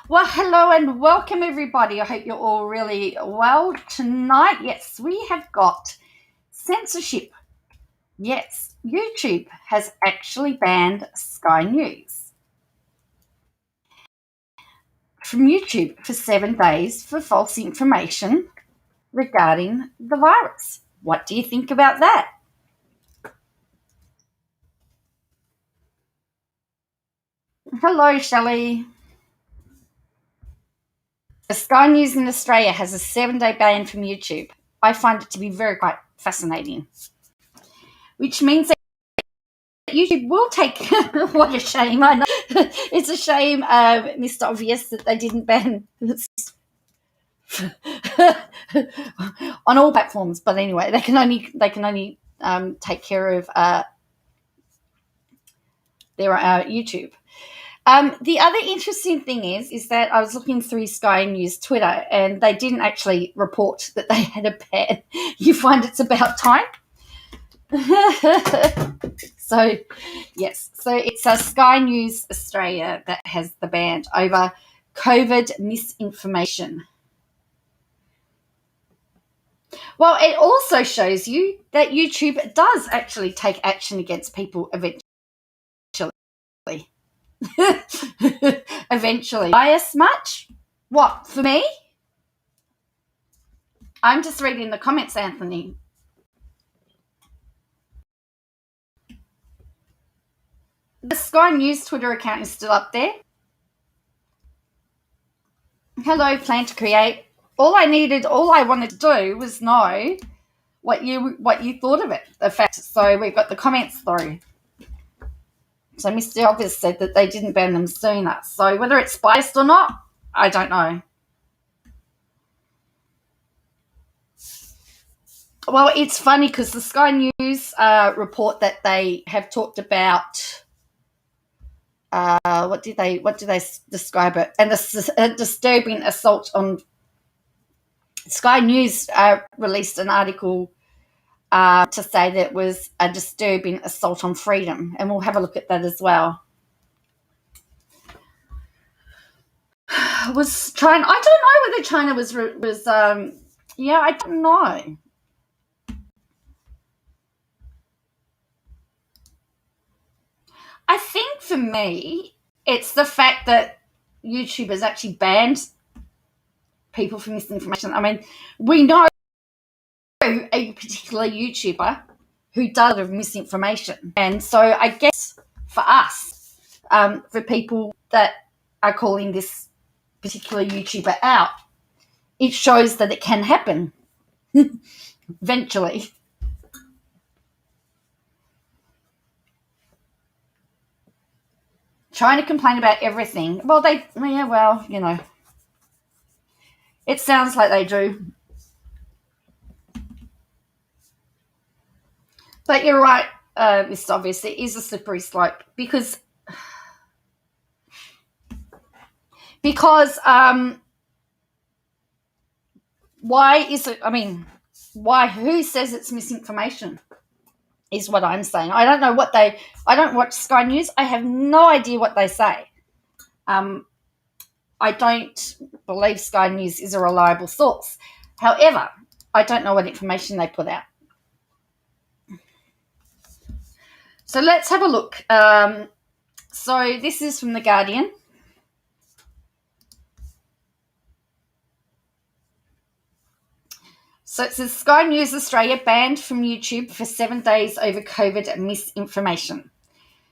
Well, hello and welcome, everybody. I hope you're all really well tonight. Yes, we have got censorship. Yes, YouTube has actually banned Sky News from YouTube for 7 days for false information regarding the virus. What do you think about that? Hello, Shelley. The Sky News in Australia has a 7 day ban from YouTube. I find it to be very quite fascinating, which means YouTube will take. What a shame! I know it's a shame, Mr. Obvious, that they didn't ban on all platforms. But anyway, they can only take care of their YouTube. The other interesting thing is that I was looking through Sky News Twitter, and they didn't actually report that they had a ban. You find it's about time. So, yes. So it's Sky News Australia that has the ban over COVID misinformation. Well, it also shows you that YouTube does actually take action against people eventually. Eventually. Bias much? What, for me? I'm just reading the comments, Anthony. The Sky News Twitter account is still up there. Hello, plan to create. All I wanted to do was know what you thought of it. The fact, so we've got the comments through. So Mr. Obvious said that they didn't ban them sooner. So whether it's biased or not, I don't know. Well, it's funny because the Sky News report that they have talked about. What do they describe it? And a disturbing assault on. Sky News released an article to say that it was a disturbing assault on freedom, and we'll have a look at that as well. Was China? I don't know whether China was. Yeah, I don't know. I think for me, it's the fact that YouTube has actually banned people from misinformation. I mean, we know a particular YouTuber who does a lot of misinformation, and so I guess for us, for people that are calling this particular YouTuber out, it shows that it can happen eventually. Trying to complain about everything. Well, it sounds like they do. But you're right, Mr. Obvious, it is a slippery slope because why is it? I mean, why? Who says it's misinformation? Is what I'm saying. I don't know what they. I don't watch Sky News. I have no idea what they say. I don't believe Sky News is a reliable source. However, I don't know what information they put out. So let's have a look. So this is from The Guardian. So it says Sky News Australia banned from YouTube for 7 days over COVID misinformation.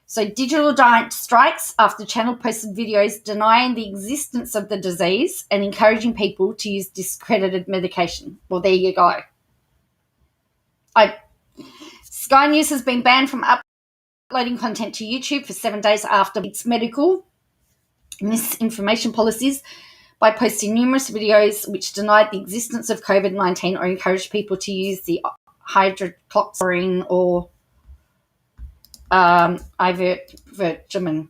So digital giant strikes after channel posted videos denying the existence of the disease and encouraging people to use discredited medication. Well, there you go. Sky News has been banned from uploading content to YouTube for 7 days after its medical misinformation policies by posting numerous videos which denied the existence of COVID-19 or encouraged people to use the hydroxychloroquine or ivermectin.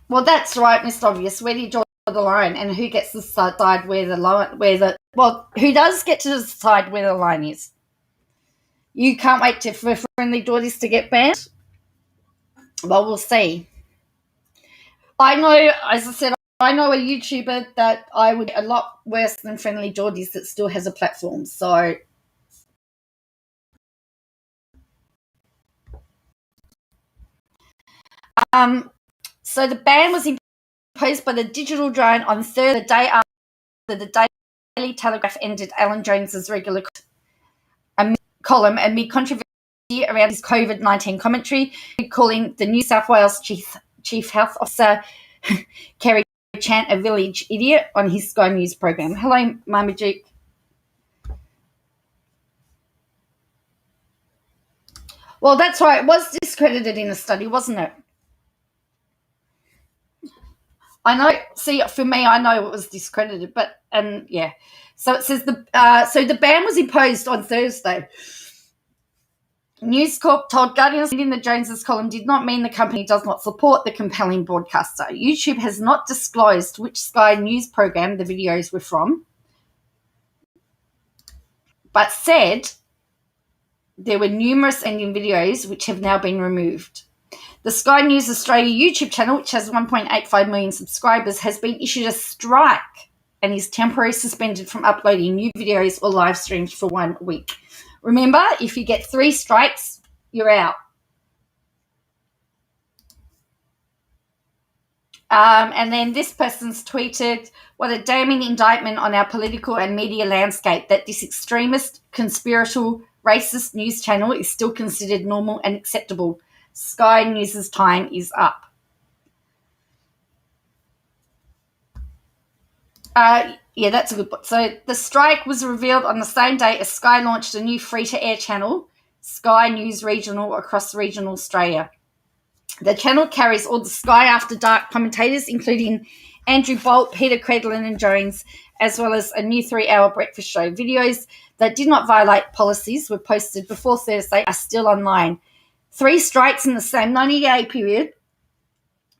Well, that's right, Mr. Obvious. Where do you draw the line, and who gets to decide where the line? Who does get to decide where the line is? You can't wait for Friendly Daughters to get banned. Well, we'll see. I know, as I said, I know a YouTuber that I would a lot worse than Friendly Geordies that still has a platform. Um, so the ban was imposed by the Digital Drone on Thursday, the day after the Daily Telegraph ended Alan Jones's regular column amid controversy around his COVID-19 commentary, calling the New South Wales Chief Health Officer Kerry Chant a village idiot on his Sky News program. Hello, Marmaduke. Well, that's right. It was discredited in a study, wasn't it? I know. See, for me, I know it was discredited, but yeah. So it says the ban was imposed on Thursday. News Corp told Guardian in the Joneses column did not mean the company does not support the compelling broadcaster. YouTube has not disclosed which Sky News program the videos were from, but said there were numerous ending videos which have now been removed. The Sky News Australia YouTube channel, which has 1.85 million subscribers, has been issued a strike and is temporarily suspended from uploading new videos or live streams for 1 week. Remember, if you get 3 strikes, you're out. And then this person's tweeted, what a damning indictment on our political and media landscape that this extremist, conspiratorial, racist news channel is still considered normal and acceptable. Sky News' time is up. Yeah, that's a good point. So the strike was revealed on the same day as Sky launched a new free-to-air channel, Sky News Regional, across regional Australia. The channel carries all the Sky After Dark commentators, including Andrew Bolt, Peter Credlin and Jones, as well as a new 3-hour breakfast show. Videos that did not violate policies were posted before Thursday are still online. 3 strikes in the same 90-day period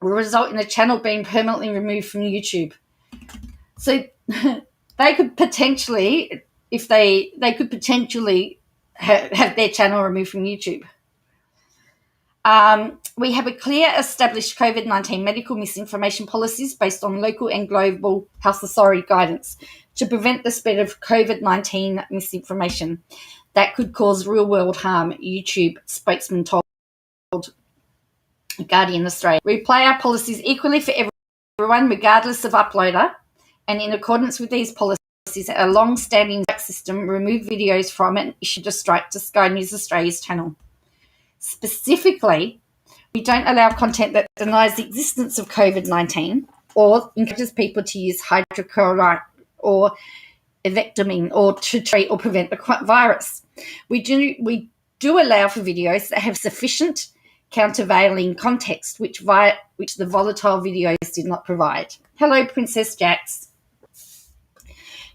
will result in the channel being permanently removed from YouTube. So they could potentially, if they could potentially have their channel removed from YouTube. We have a clear established COVID-19 medical misinformation policies based on local and global health authority guidance to prevent the spread of COVID-19 misinformation that could cause real-world harm, YouTube spokesman told Guardian Australia. We apply our policies equally for everyone, regardless of uploader, and in accordance with these policies, a long-standing strike system removed videos from it and issued a strike to Sky News Australia's channel. Specifically, we don't allow content that denies the existence of COVID-19 or encourages people to use hydrochloride or ivectomine or to treat or prevent the virus. We do allow for videos that have sufficient countervailing context, which the volatile videos did not provide. Hello, Princess Jax.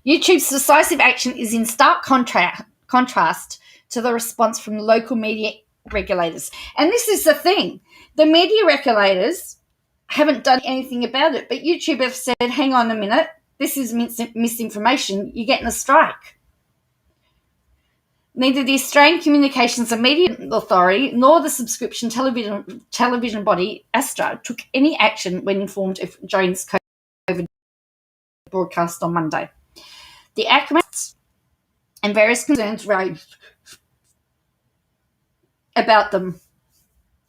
YouTube's decisive action is in stark contrast to the response from local media regulators. And this is the thing. The media regulators haven't done anything about it, but YouTube have said, hang on a minute, this is misinformation, you're getting a strike. Neither the Australian Communications and Media Authority nor the subscription television body ASTRA took any action when informed of Jones' COVID broadcast on Monday. The acronyms and various concerns raised about them,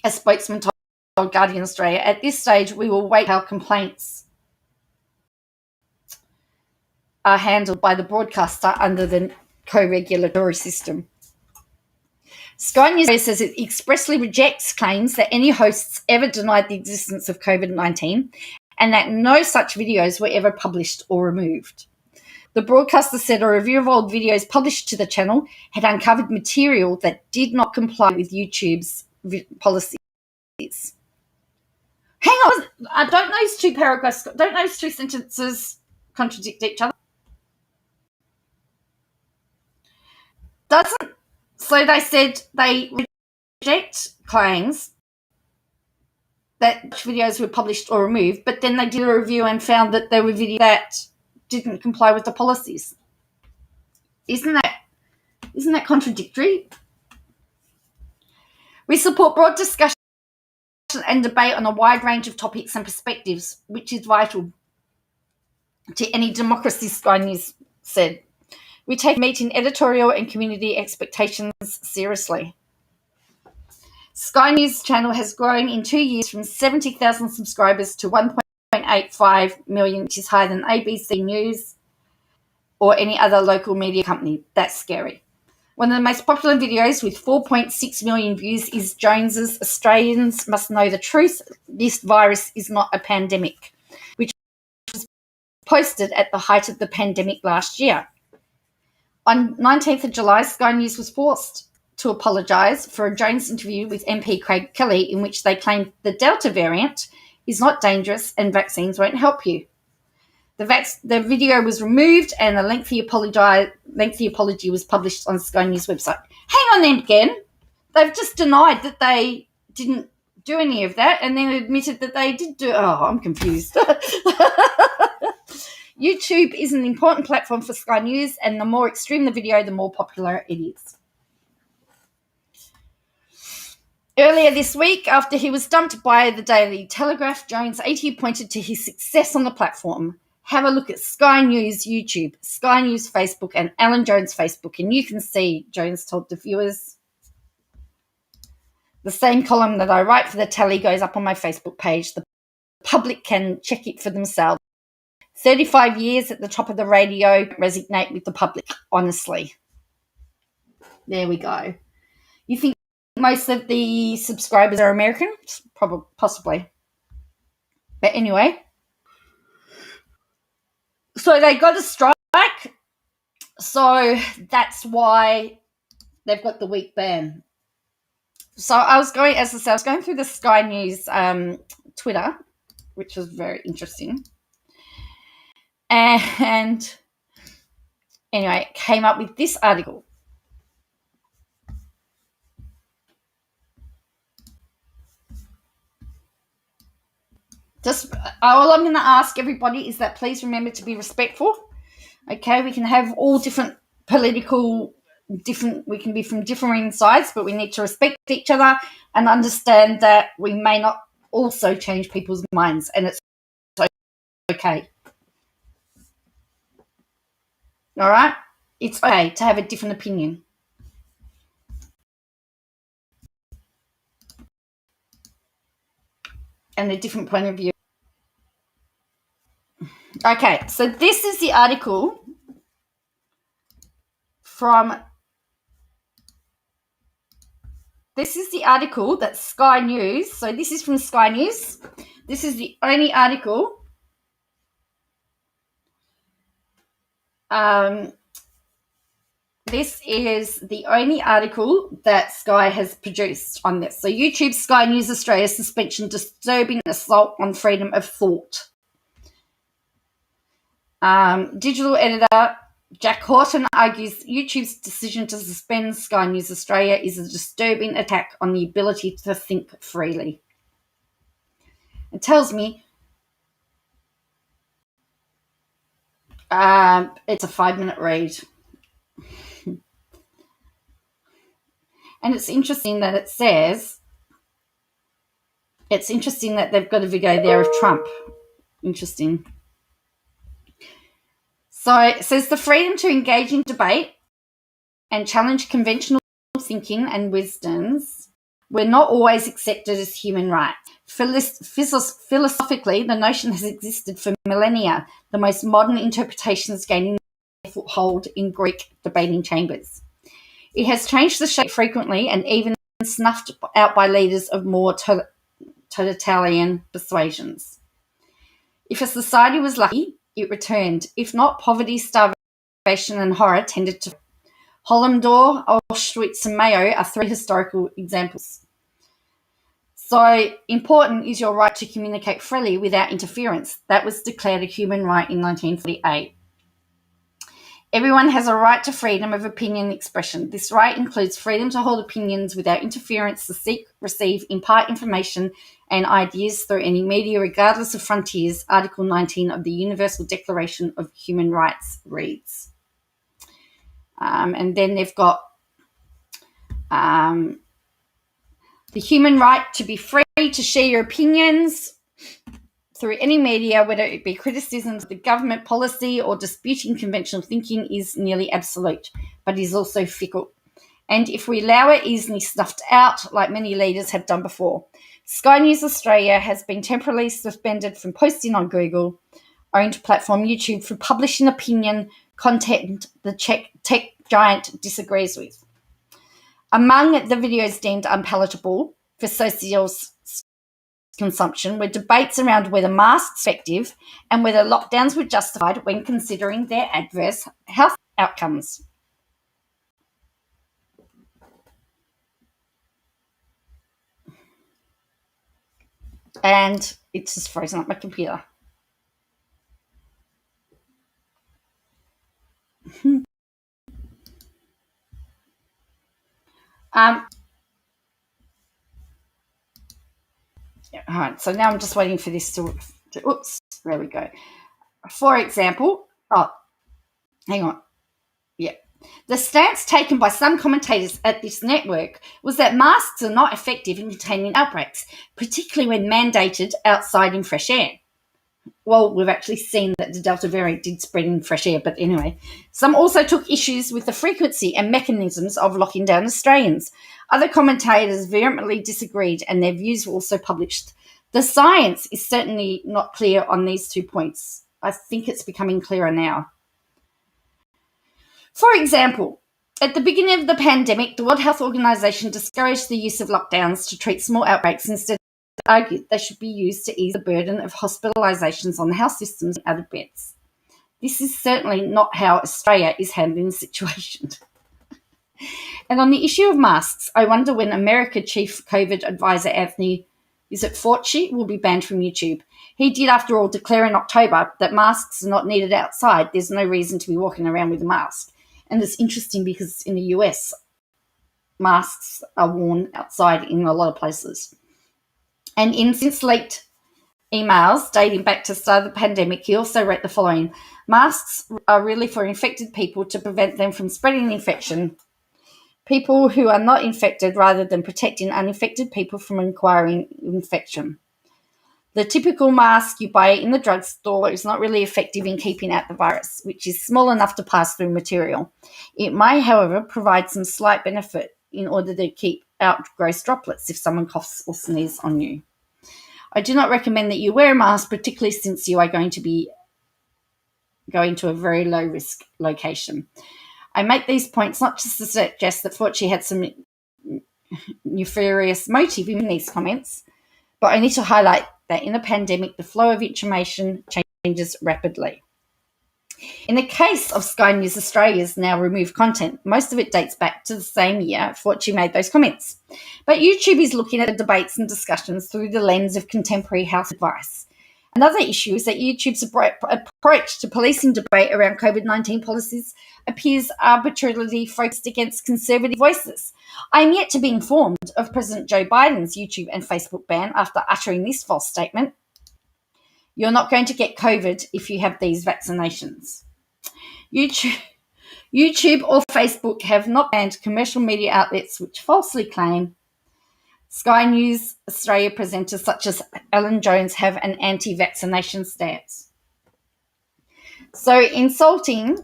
a spokesman told Guardian Australia. At this stage, we will wait how complaints are handled by the broadcaster under the co-regulatory system. Sky News says it expressly rejects claims that any hosts ever denied the existence of COVID-19 and that no such videos were ever published or removed. The broadcaster said a review of old videos published to the channel had uncovered material that did not comply with YouTube's policies. Hang on, don't those two sentences contradict each other? So they said they reject claims that videos were published or removed, but then they did a review and found that there were videos that didn't comply with the policies. Isn't that contradictory? We support broad discussion discussion and debate on a wide range of topics and perspectives, which is vital to any democracy, Sky News said. We take meeting editorial and community expectations seriously. Sky News channel has grown in 2 years from 70,000 subscribers to 1.85 million, which is higher than ABC News or any other local media company. That's scary. One of the most popular videos with 4.6 million views is Jones's Australians Must Know the Truth. This virus is not a pandemic, which was posted at the height of the pandemic last year. On 19th of July, Sky News was forced to apologise for a Jones interview with MP Craig Kelly in which they claimed the Delta variant is not dangerous and vaccines won't help you. The video was removed and a lengthy apology was published on Sky News website. Hang on then again. They've just denied that they didn't do any of that and then admitted that they did do... Oh, I'm confused. YouTube is an important platform for Sky News, and the more extreme the video, the more popular it is. Earlier this week, after he was dumped by the Daily Telegraph, Jones 80 pointed to his success on the platform. Have a look at Sky News YouTube, Sky News Facebook, and Alan Jones Facebook, and you can see, Jones told the viewers, the same column that I write for the Tally goes up on my Facebook page. The public can check it for themselves. 35 years at the top of the radio, resonate with the public, honestly. There we go. You think most of the subscribers are American? Probably, possibly. But anyway. So they got a strike. So that's why they've got the week ban. So I was going through the Sky News Twitter, which was very interesting. And anyway, came up with this article. Just all I'm going to ask everybody is that please remember to be respectful. Okay, we can have all different we can be from differing sides, but we need to respect each other and understand that we may not also change people's minds, and it's okay. All right? It's okay to have a different opinion. And a different point of view. Okay, so this is the article that Sky News, so this is from Sky News. This is the only article this is the only article that Sky has produced on this. So YouTube Sky News Australia suspension disturbing assault on freedom of thought. Digital editor Jack Horton argues YouTube's decision to suspend Sky News Australia is a disturbing attack on the ability to think freely. It tells me it's a 5-minute read. And it's interesting that they've got a video there of Trump. Interesting. So it says the freedom to engage in debate and challenge conventional thinking and wisdoms were not always accepted as human rights. Philosophically, the notion has existed for millennia, the most modern interpretations gaining a foothold in Greek debating chambers. It has changed the shape frequently and even snuffed out by leaders of more totalitarian persuasions. If a society was lucky, it returned. If not, poverty, starvation, and horror tended to. Hollandor, Auschwitz, and Mayo are 3 historical examples. So important is your right to communicate freely without interference. That was declared a human right in 1948. Everyone has a right to freedom of opinion and expression. This right includes freedom to hold opinions without interference, to seek, receive, impart information and ideas through any media, regardless of frontiers. Article 19 of the Universal Declaration of Human Rights reads. And then they've got the human right to be free free to share your opinions through any media, whether it be criticisms of the government policy or disputing conventional thinking, is nearly absolute, but is also fickle. And if we allow it, easily snuffed out, like many leaders have done before. Sky News Australia has been temporarily suspended from posting on Google-owned platform YouTube for publishing opinion content the tech giant disagrees with. Among the videos deemed unpalatable for social consumption were debates around whether masks were effective and whether lockdowns were justified when considering their adverse health outcomes. And it's just frozen up my computer. Yeah, all right, so now I'm just waiting for this to oops, there we go. For example, hang on. Yeah. The stance taken by some commentators at this network was that masks are not effective in containing outbreaks, particularly when mandated outside in fresh air. Well, we've actually seen that the Delta variant did spread in fresh air, but anyway. Some also took issues with the frequency and mechanisms of locking down Australians. Other commentators vehemently disagreed, and their views were also published. The science is certainly not clear on these 2 points. I think it's becoming clearer now. For example, at the beginning of the pandemic, the World Health Organization discouraged the use of lockdowns to treat small outbreaks. Instead, they argued they should be used to ease the burden of hospitalizations on the health systems and other beds. This is certainly not how Australia is handling the situation. And on the issue of masks, I wonder when America Chief COVID Advisor Anthony Fauci will be banned from YouTube. He did, after all, declare in October that masks are not needed outside. There's no reason to be walking around with a mask. And it's interesting because in the US, masks are worn outside in a lot of places. And in since leaked emails dating back to the start of the pandemic, he also wrote the following: masks are really for infected people to prevent them from spreading infection. People who are not infected rather than protecting uninfected people from acquiring infection. The typical mask you buy in the drugstore is not really effective in keeping out the virus, which is small enough to pass through material. It may, however, provide some slight benefit in order to keep out gross droplets if someone coughs or sneezes on you. I do not recommend that you wear a mask, particularly since you are going to be going to a very low-risk location. I make these points not just to suggest that Fauci had some nefarious motive in these comments, but only to highlight that in a pandemic, the flow of information changes rapidly. In the case of Sky News Australia's now removed content, most of it dates back to the same year Fauci made those comments. But YouTube is looking at the debates and discussions through the lens of contemporary health advice. Another issue is that YouTube's approach to policing debate around COVID-19 policies appears arbitrarily focused against conservative voices. I am yet to be informed of President Joe Biden's YouTube and Facebook ban after uttering this false statement: "You're not going to get COVID if you have these vaccinations." YouTube or Facebook have not banned commercial media outlets which falsely claim Sky News Australia presenters such as Alan Jones have an anti-vaccination stance. So insulting,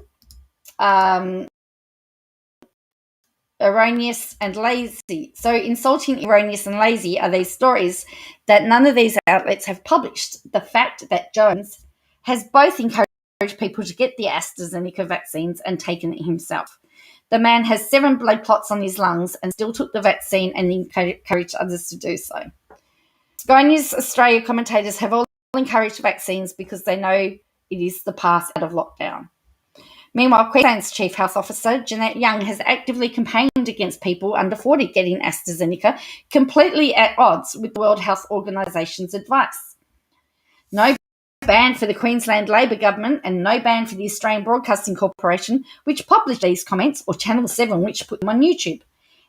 erroneous and lazy. So insulting, erroneous and lazy are these stories that none of these outlets have published. The fact that Jones has both encouraged people to get the AstraZeneca vaccines and taken it himself. The man has 7 blood clots on his lungs and still took the vaccine and encouraged others to do so. Sky News Australia commentators have all encouraged vaccines because they know it is the path out of lockdown. Meanwhile, Queensland's Chief Health Officer, Jeanette Young, has actively campaigned against people under 40 getting AstraZeneca, completely at odds with the World Health Organisation's advice. No ban for the Queensland Labor government and no ban for the Australian Broadcasting Corporation, which published these comments, or Channel 7, which put them on YouTube.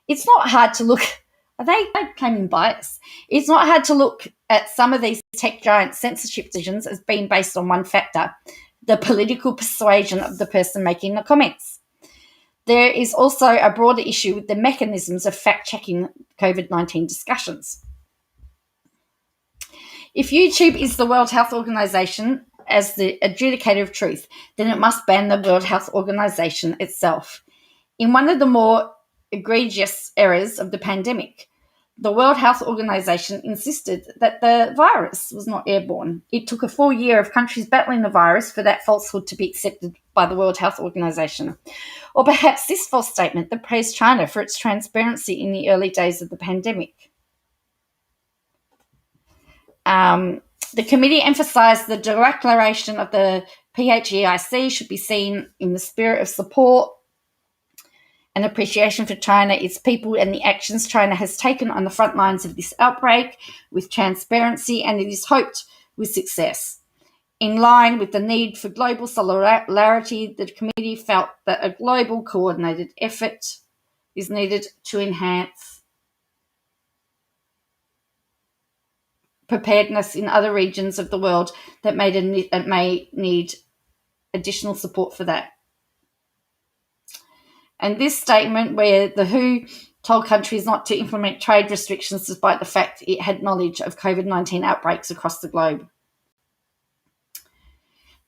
It's not hard to look. Are they claiming bias? It's not hard to look at some of these tech giant censorship decisions as being based on one factor: the political persuasion of the person making the comments. There is also a broader issue with the mechanisms of fact-checking COVID-19 discussions. If YouTube is the World Health Organization as the adjudicator of truth, then it must ban the World Health Organization itself. In one of the more egregious errors of the pandemic, the World Health Organization insisted that the virus was not airborne. It took a full year of countries battling the virus for that falsehood to be accepted by the World Health Organization. Or perhaps this false statement that praised China for its transparency in the early days of the pandemic. The committee emphasised the declaration of the PHEIC should be seen in the spirit of support and appreciation for China, its people, and the actions China has taken on the front lines of this outbreak with transparency, and it is hoped with success. In line with the need for global solidarity, the committee felt that a global coordinated effort is needed to enhance preparedness in other regions of the world that may need additional support for that. And this statement, where the WHO told countries not to implement trade restrictions despite the fact it had knowledge of COVID-19 outbreaks across the globe.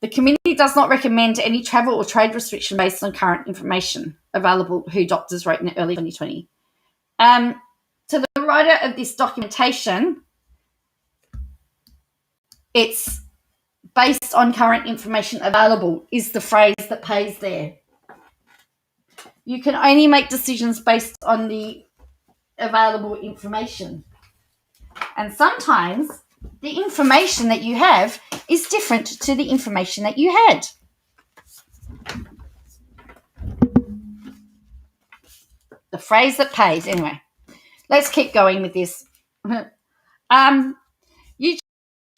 The committee does not recommend any travel or trade restriction based on current information available, WHO doctors wrote in early 2020. To the writer of this documentation, it's based on current information available is the phrase that pays there. You can only make decisions based on the available information. And sometimes the information that you have is different to the information that you had. The phrase that pays. Anyway, let's keep going with this. YouTube's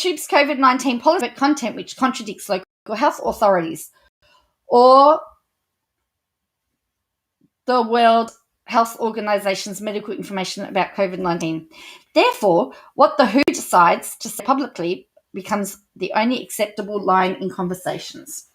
COVID-19 policy content which contradicts local health authorities or the World Health Organization's medical information about COVID-19. Therefore, what the WHO decides to say publicly becomes the only acceptable line in conversations.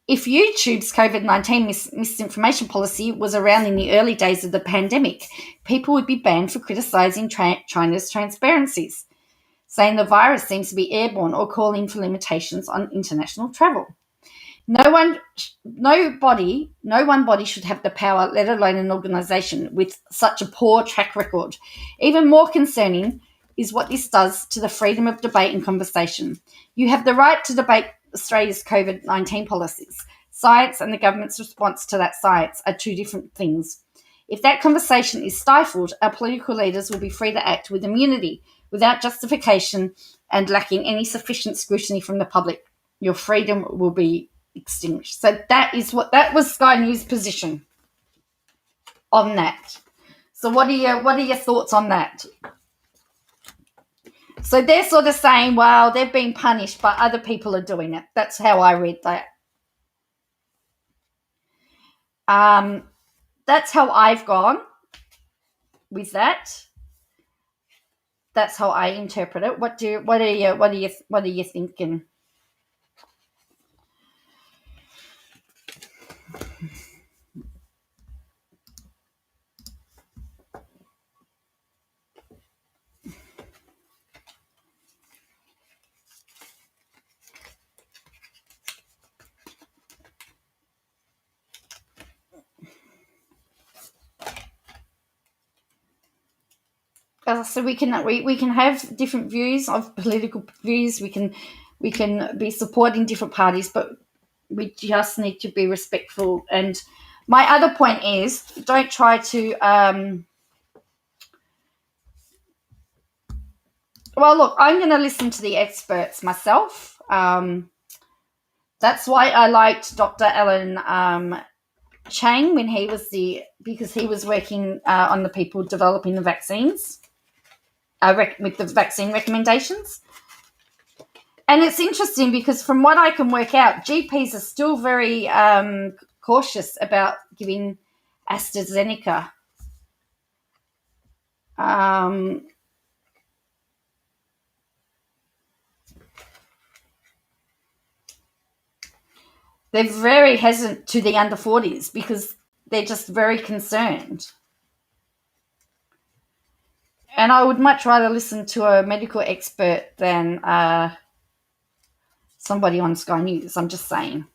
If YouTube's COVID-19 misinformation policy was around in the early days of the pandemic, people would be banned for criticizing China's transparencies, saying the virus seems to be airborne, or calling for limitations on international travel. No one body should have the power, let alone an organisation, with such a poor track record. Even more concerning is what this does to the freedom of debate and conversation. You have the right to debate Australia's COVID-19 policies. Science and the government's response to that science are two different things. If that conversation is stifled, our political leaders will be free to act with immunity, without justification, and lacking any sufficient scrutiny from the public. Your freedom will be extinguished. So that was Sky News' position on that. So what are your thoughts on that? So they're sort of saying, well, they've been punished, but other people are doing it. That's how I read that. That's how I've gone with that. That's how I interpret it. What are you thinking? So we can have different views of political views. We can be supporting different parties, but we just need to be respectful. And my other point is, don't try to. Well, look, I'm going to listen to the experts myself. That's why I liked Dr. Alan Chang when because he was working on the people developing the vaccines. With the vaccine recommendations. And it's interesting because from what I can work out, GPs are still very cautious about giving AstraZeneca. They're very hesitant to the under 40s because they're just very concerned. And I would much rather listen to a medical expert than somebody on Sky News. I'm just saying.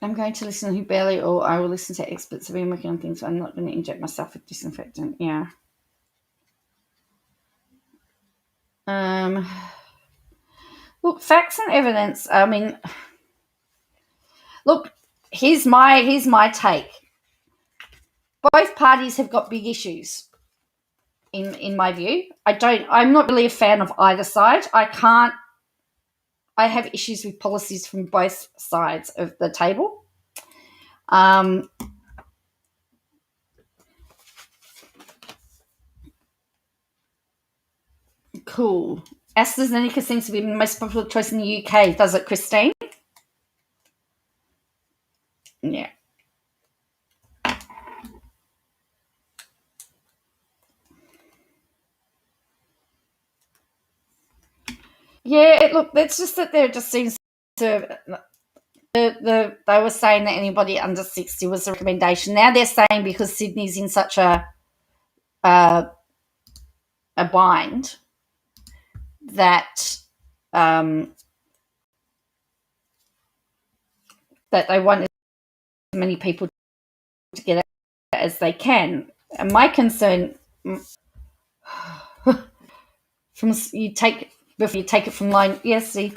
I'm going to listen to barely, or I will listen to experts who've been working on things. So I'm not going to inject myself with disinfectant. Yeah. Look, facts and evidence. I mean, look, here's my take. Both parties have got big issues. In my view, I'm not really a fan of either side. I have issues with policies from both sides of the table. Cool. AstraZeneca seems to be the most popular choice in the UK. Does it, Christine? Yeah. Yeah, look, it's just that there just seems to they were saying that anybody under 60 was a recommendation. Now they're saying because Sydney's in such a bind that that they want as many people to get it as they can. And my concern from you take it from line. Yes, see.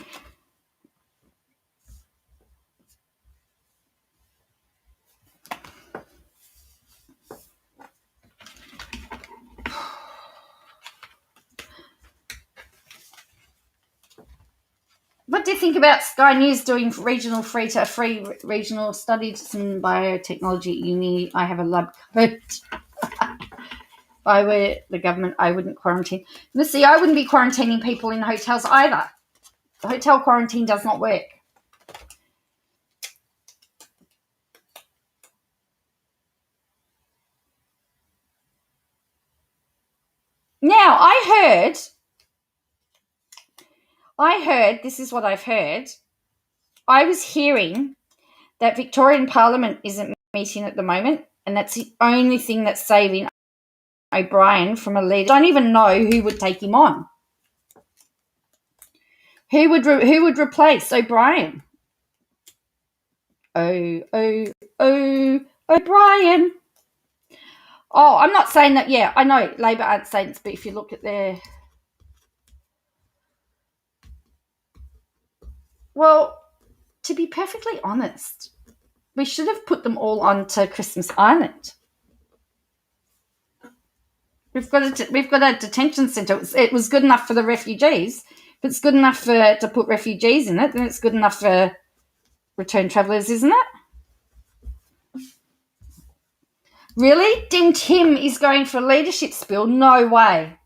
What do you think about Sky News doing free regional studies in biotechnology at uni? I have a lab coat. If I were the government, I wouldn't quarantine. But see, I wouldn't be quarantining people in hotels either. The hotel quarantine does not work. Now, I heard, this is what I've heard. I was hearing that Victorian Parliament isn't meeting at the moment, and that's the only thing that's saving O'Brien from a leader. I don't even know who would take him on. Who would replace O'Brien? O'Brien. Oh, I'm not saying that. Yeah, I know Labor aren't saints, but if you look at their... Well, to be perfectly honest, we should have put them all onto Christmas Island. We've got a detention centre. It was good enough for the refugees. If it's good enough to put refugees in it, then it's good enough for return travellers, isn't it? Really? Dim Tim is going for a leadership spill? No way.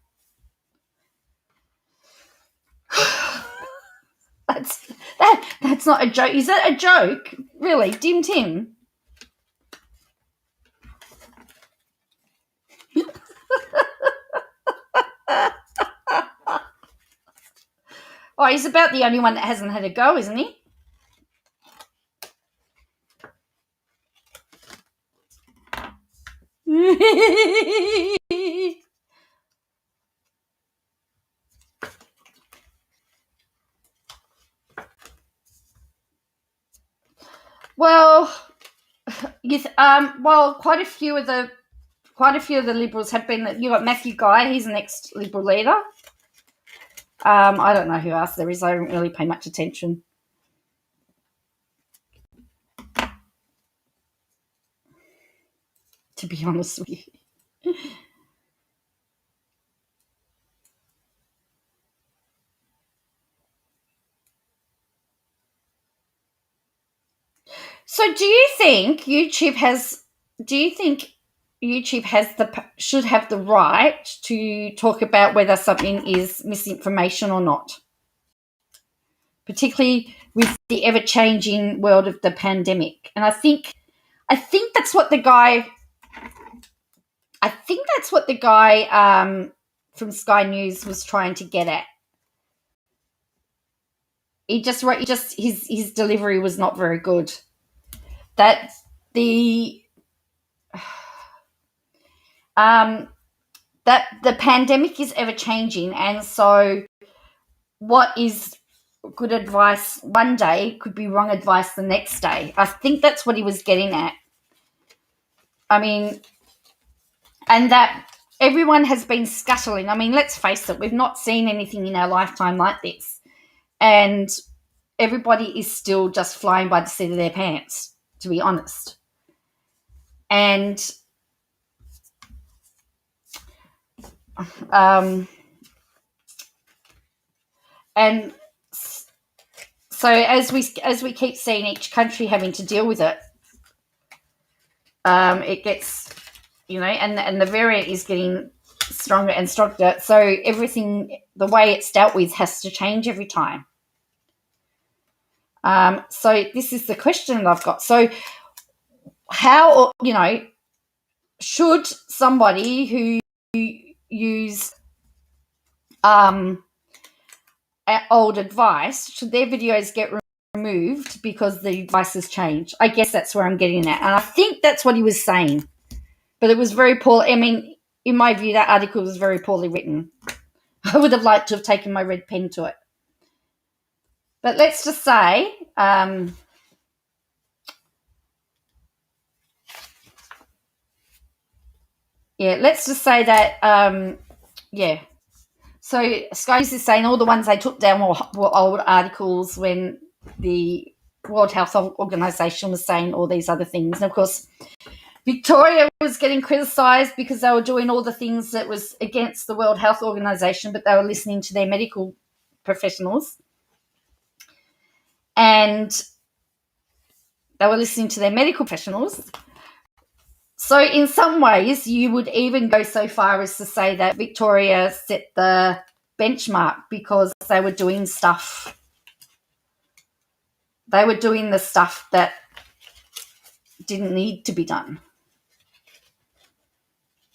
That's not a joke. Is that a joke? Really? Dim Tim? Oh, he's about the only one that hasn't had a go, isn't he? Well, quite a few of the Liberals have been. You got Matthew Guy. He's the next Liberal leader. I don't know who else there is. I don't really pay much attention. To be honest with you. So, do you think YouTube should have the right to talk about whether something is misinformation or not? Particularly with the ever-changing world of the pandemic. And I think that's what the guy from Sky News was trying to get at. His delivery was not very good. That the that the pandemic is ever changing, and so what is good advice one day could be wrong advice the next day. I think that's what he was getting at. I mean, and that everyone has been scuttling. I mean, let's face it, we've not seen anything in our lifetime like this. And everybody is still just flying by the seat of their pants, to be honest. And and so as we keep seeing each country having to deal with it, it gets, and the variant is getting stronger and stronger. So everything, the way it's dealt with, has to change every time. So this is the question that I've got. So how, should somebody who use old advice, should their videos get removed because the advice has changed? I guess that's where I'm getting at. And I think that's what he was saying. But it was very poor. I mean, in my view, that article was very poorly written. I would have liked to have taken my red pen to it. But let's just say, let's just say that, So Sky News is saying all the ones they took down were old articles when the World Health Organization was saying all these other things. And, of course, Victoria was getting criticised because they were doing all the things that was against the World Health Organization, but they were listening to their medical professionals. And they were listening to their medical professionals. So in some ways, you would even go so far as to say that Victoria set the benchmark because they were doing stuff. They were doing the stuff that didn't need to be done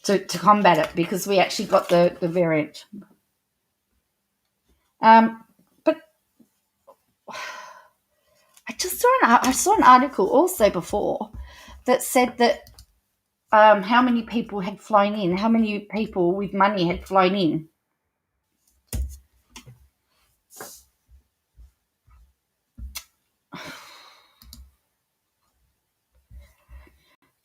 to combat it, because we actually got the variant. But I saw an article also before that said that how many people had flown in, how many people with money had flown in.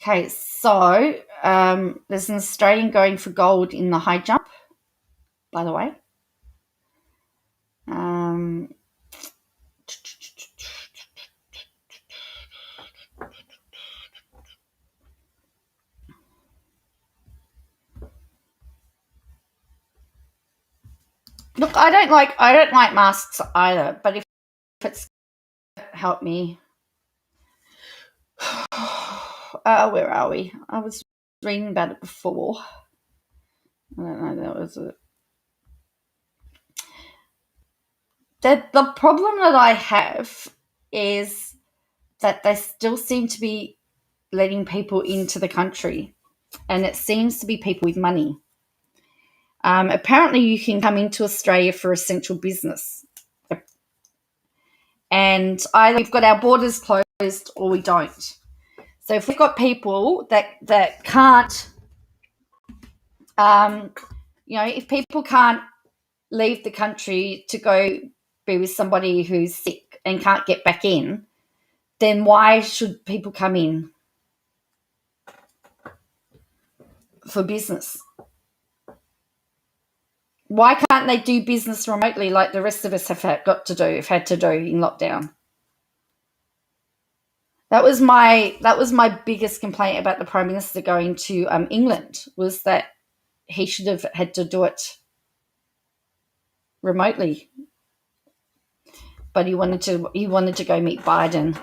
Okay, so there's an Australian going for gold in the high jump, by the way. Look, I don't like masks either, but if it's help me. Where are we? I was reading about it before. I don't know, that was it. The problem that I have is that they still seem to be letting people into the country, and it seems to be people with money. Apparently, you can come into Australia for essential business, and either we've got our borders closed or we don't. So if we've got people that can't, if people can't leave the country to go be with somebody who's sick and can't get back in, then why should people come in for business? Why can't they do business remotely like the rest of us have had to do in lockdown? That was my biggest complaint about the Prime Minister going to England, was that he should have had to do it remotely. But he wanted to go meet Biden.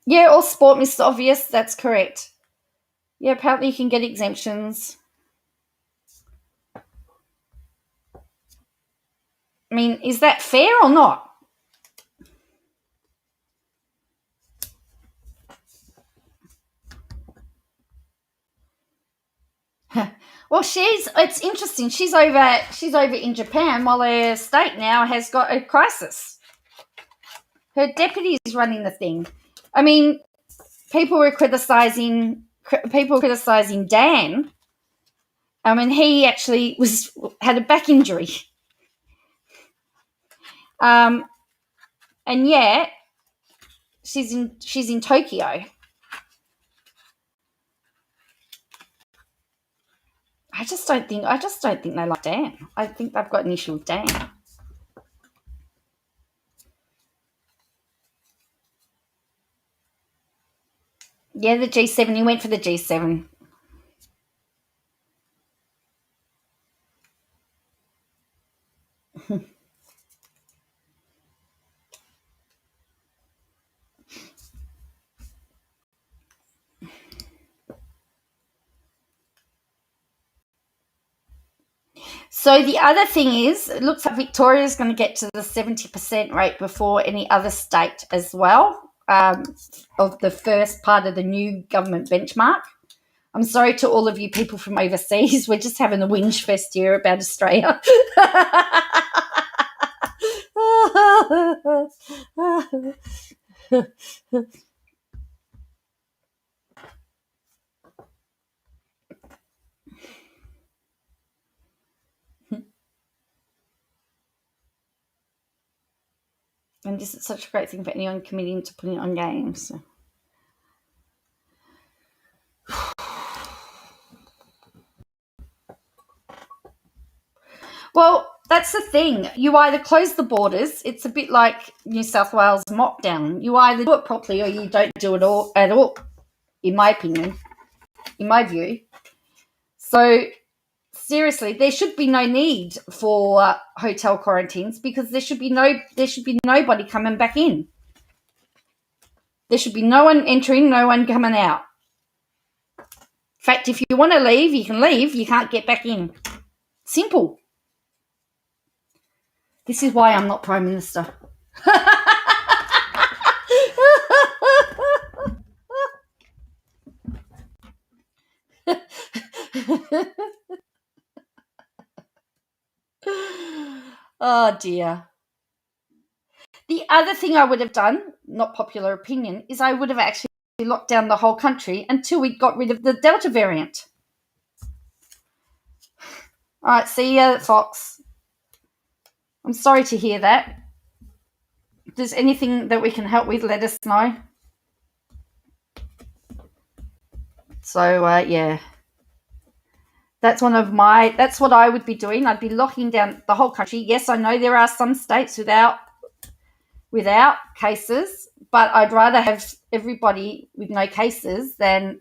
Yeah, or sport, Mr. Obvious, that's correct. Yeah, apparently you can get exemptions. I mean, is that fair or not? Well, it's interesting. She's over in Japan while her state now has got a crisis. Her deputy is running the thing. I mean, people were criticizing Dan. I mean, he actually had a back injury. And yet she's in Tokyo. I just don't think they like Dan. I think they've got an issue with Dan. Yeah, the G7. He went for the G7. So the other thing is, it looks like Victoria is going to get to the 70% rate before any other state as well, of the first part of the new government benchmark. I'm sorry to all of you people from overseas. We're just having a whinge fest here about Australia. And this is such a great thing for anyone committing to putting on games. Well, that's the thing. You either close the borders. It's a bit like New South Wales lockdown. You either do it properly or you don't do it at all, in my opinion, in my view. So seriously, there should be no need for hotel quarantines because there should be nobody coming back in. There should be no one entering, no one coming out. In fact, if you want to leave, you can leave. You can't get back in. Simple. This is why I'm not Prime Minister. Oh, dear. The other thing I would have done, not popular opinion, is I would have actually locked down the whole country until we got rid of the Delta variant. All right, see ya, Fox. I'm sorry to hear that. If there's anything that we can help with, let us know. So, yeah. That's what I would be doing. I'd be locking down the whole country. Yes, I know there are some states without cases, but I'd rather have everybody with no cases than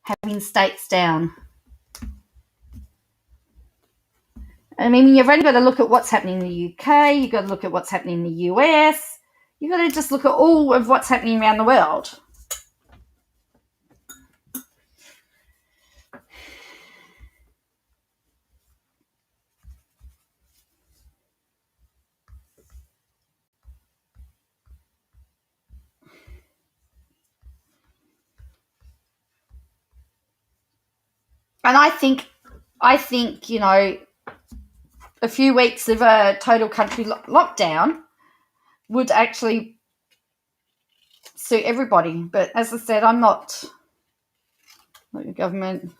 having states down. I mean, you've only got to look at what's happening in the UK. You've got to look at what's happening in the US. You've got to just look at all of what's happening around the world. And I think, a few weeks of a total country lockdown would actually suit everybody. But as I said, I'm not the government.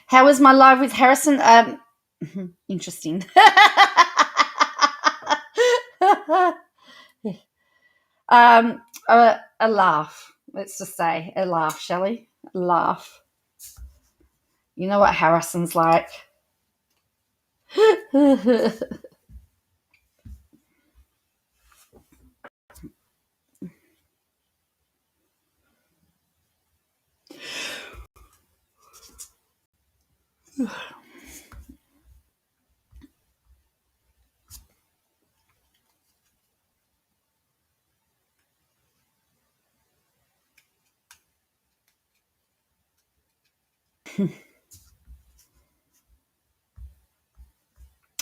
How was my live with Harrison? Interesting. A laugh. Let's just say a laugh, shall we? A laugh. You know what Harrison's like.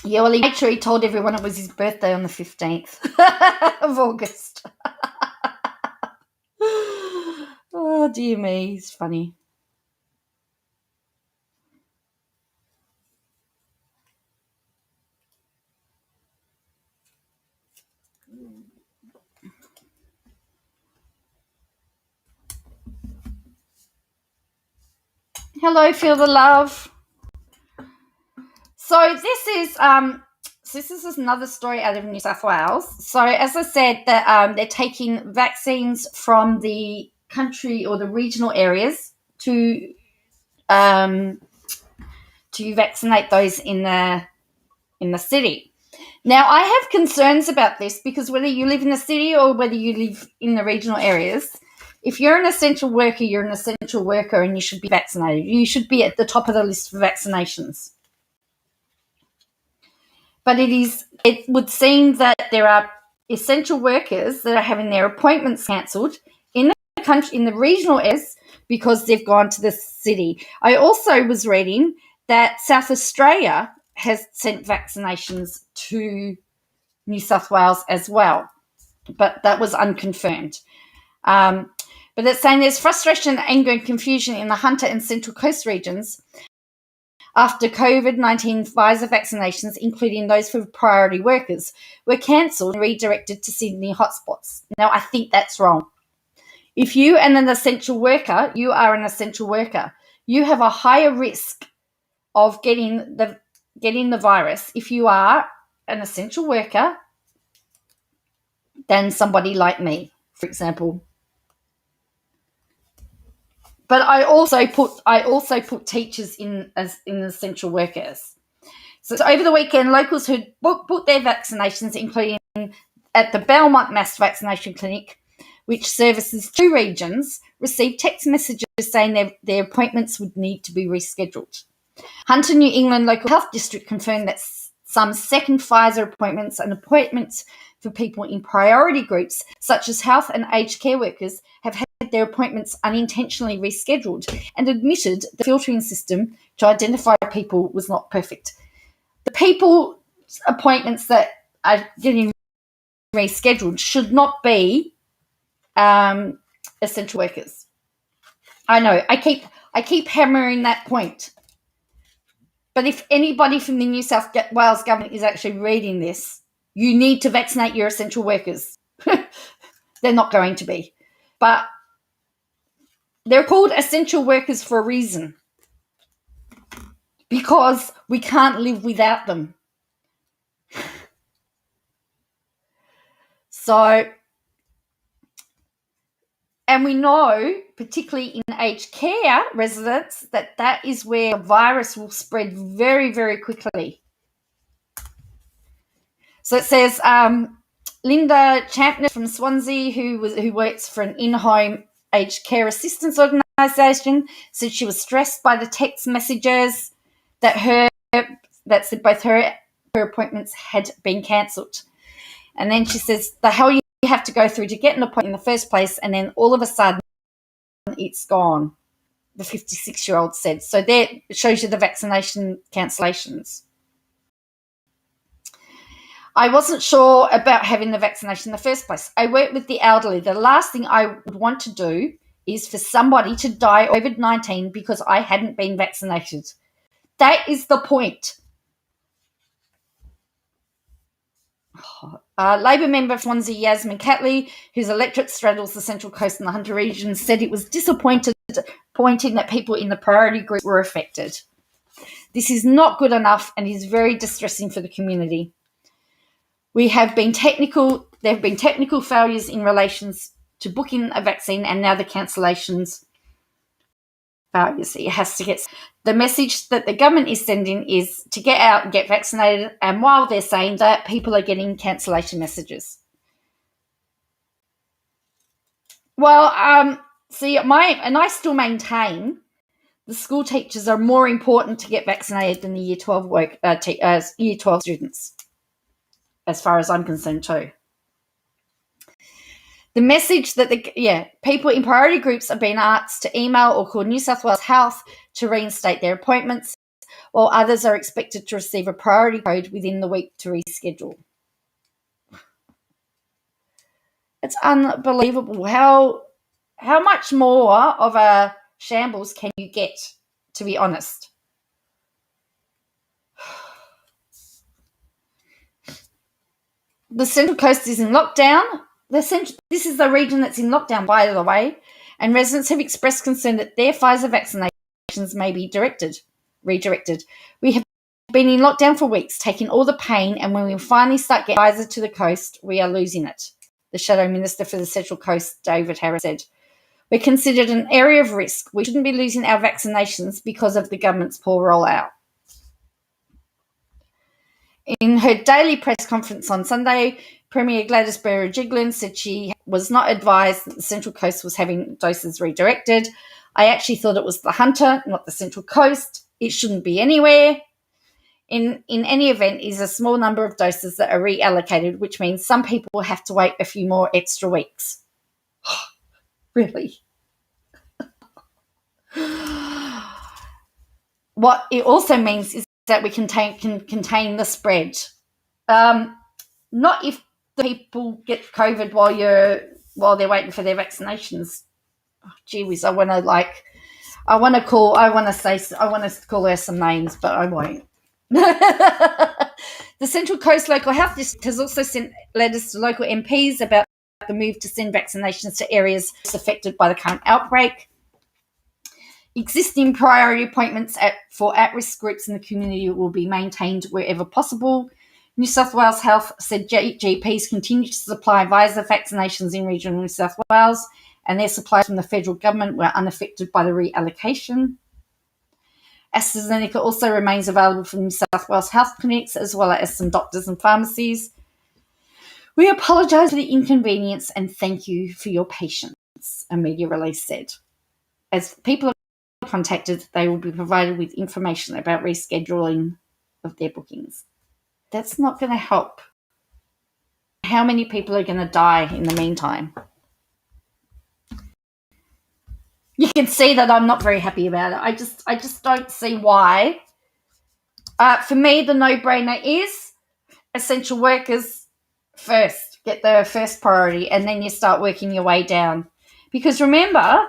Yeah, well, he made sure he told everyone it was his birthday on the 15th of August. Oh, dear me, he's funny. Hello, feel the love. So this is another story out of New South Wales. So as I said, that they're taking vaccines from the country or the regional areas um, to vaccinate those in the city. Now, I have concerns about this because whether you live in the city or whether you live in the regional areas, if you're an essential worker, you're an essential worker and you should be vaccinated. You should be at the top of the list for vaccinations. But it would seem that there are essential workers that are having their appointments cancelled in the country, in the regional areas, because they've gone to the city. I also was reading that South Australia has sent vaccinations to New South Wales as well, but that was unconfirmed. But it's saying there's frustration, anger, and confusion in the Hunter and Central Coast regions after COVID-19 Pfizer vaccinations, including those for priority workers, were cancelled and redirected to Sydney hotspots. Now, I think that's wrong. If you are an essential worker, you are an essential worker. You have a higher risk of getting the virus if you are an essential worker than somebody like me, for example. But I also put teachers in essential workers. So over the weekend, locals who booked their vaccinations, including at the Belmont Mass Vaccination Clinic, which services 2 regions, received text messages saying their appointments would need to be rescheduled. Hunter New England Local Health District confirmed that some second Pfizer appointments and appointments for people in priority groups, such as health and aged care workers, have had their appointments unintentionally rescheduled, and admitted the filtering system to identify people was not perfect. The people's appointments that are getting rescheduled should not be essential workers. I know, I keep hammering that point. But if anybody from the New South Wales government is actually reading this, you need to vaccinate your essential workers. They're not going to be. But they're called essential workers for a reason. Because we can't live without them. So, and we know, particularly in aged care residents, that is where the virus will spread very, very quickly. So it says Linda Champness from Swansea, who works for an in-home aged care assistance organisation, said she was stressed by the text messages that said both her appointments had been cancelled. And then she says the hell you have to go through to get an appointment in the first place, and then all of a sudden it's gone, the 56-year-old said. So there it shows you the vaccination cancellations. I wasn't sure about having the vaccination in the first place. I work with the elderly. The last thing I would want to do is for somebody to die of COVID-19 because I hadn't been vaccinated. That is the point. Labor member Swansea Yasmin Catley, whose electorate straddles the Central Coast and the Hunter region, said it was disappointing that people in the priority group were affected. This is not good enough and is very distressing for the community. There have been technical failures in relation to booking a vaccine, and now the cancellations failures. It has to get the message that the government is sending is to get out and get vaccinated, and while they're saying that, people are getting cancellation messages. Well, I still maintain the school teachers are more important to get vaccinated than the Year 12 Year 12 students, as far as I'm concerned too. The message that people in priority groups are being asked to email or call New South Wales Health to reinstate their appointments, while others are expected to receive a priority code within the week to reschedule. It's unbelievable. How much more of a shambles can you get, to be honest? The Central Coast is in lockdown. This is the region that's in lockdown, by the way, and residents have expressed concern that their Pfizer vaccinations may be redirected. We have been in lockdown for weeks, taking all the pain, and when we finally start getting Pfizer to the coast, we are losing it, the Shadow Minister for the Central Coast, David Harris, said. We're considered an area of risk. We shouldn't be losing our vaccinations because of the government's poor rollout. In her daily press conference on Sunday, Premier Gladys Berejiklian said she was not advised that the Central Coast was having doses redirected. I actually thought it was the Hunter, not the Central Coast. It shouldn't be anywhere. In any event, is a small number of doses that are reallocated, which means some people will have to wait a few more extra weeks. Really? What it also means is that we can contain the spread. Not if the people get COVID while they're waiting for their vaccinations. Oh, gee whiz, I want to call her some names, but I won't. The Central Coast Local Health District has also sent letters to local MPs about the move to send vaccinations to areas affected by the current outbreak. Existing priority appointments for at-risk groups in the community will be maintained wherever possible. New South Wales Health said GPs continue to supply Pfizer vaccinations in regional New South Wales, and their supplies from the federal government were unaffected by the reallocation. AstraZeneca also remains available from New South Wales health clinics as well as some doctors and pharmacies. We apologise for the inconvenience and thank you for your patience, a media release said. As people are contacted, they will be provided with information about rescheduling of their bookings. That's not going to help. How many people are going to die in the meantime? You can see that I'm not very happy about it. I just don't see why. For me, the no-brainer is essential workers first. Get the first priority, and then you start working your way down. Because remember,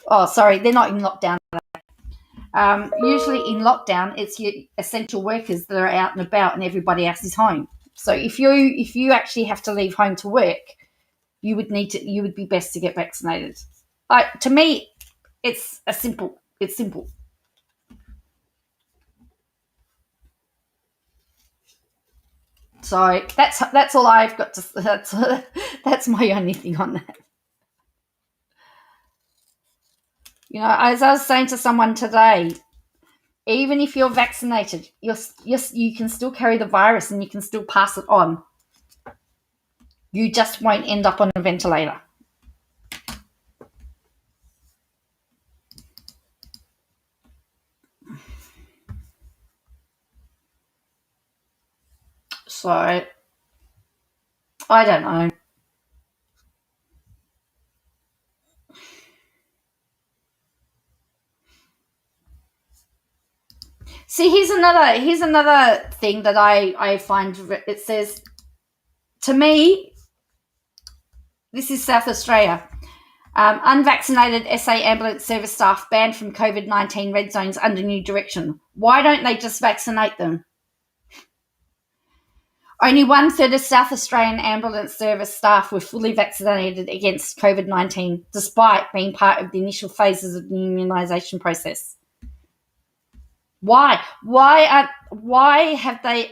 they're not in lockdown. Usually in lockdown, it's your essential workers that are out and about, and everybody else is home. So if you actually have to leave home to work, you would be best to get vaccinated. To me, it's simple. So that's all I've got to. That's my only thing on that. As I was saying to someone today, even if you're vaccinated, you can still carry the virus and you can still pass it on. You just won't end up on a ventilator. So, I don't know. See, here's another thing that I find. It says, to me, this is South Australia. Unvaccinated SA ambulance service staff banned from COVID-19 red zones under new direction. Why don't they just vaccinate them? Only 1/3 of South Australian ambulance service staff were fully vaccinated against COVID-19, despite being part of the initial phases of the immunisation process. Why? Why have they? It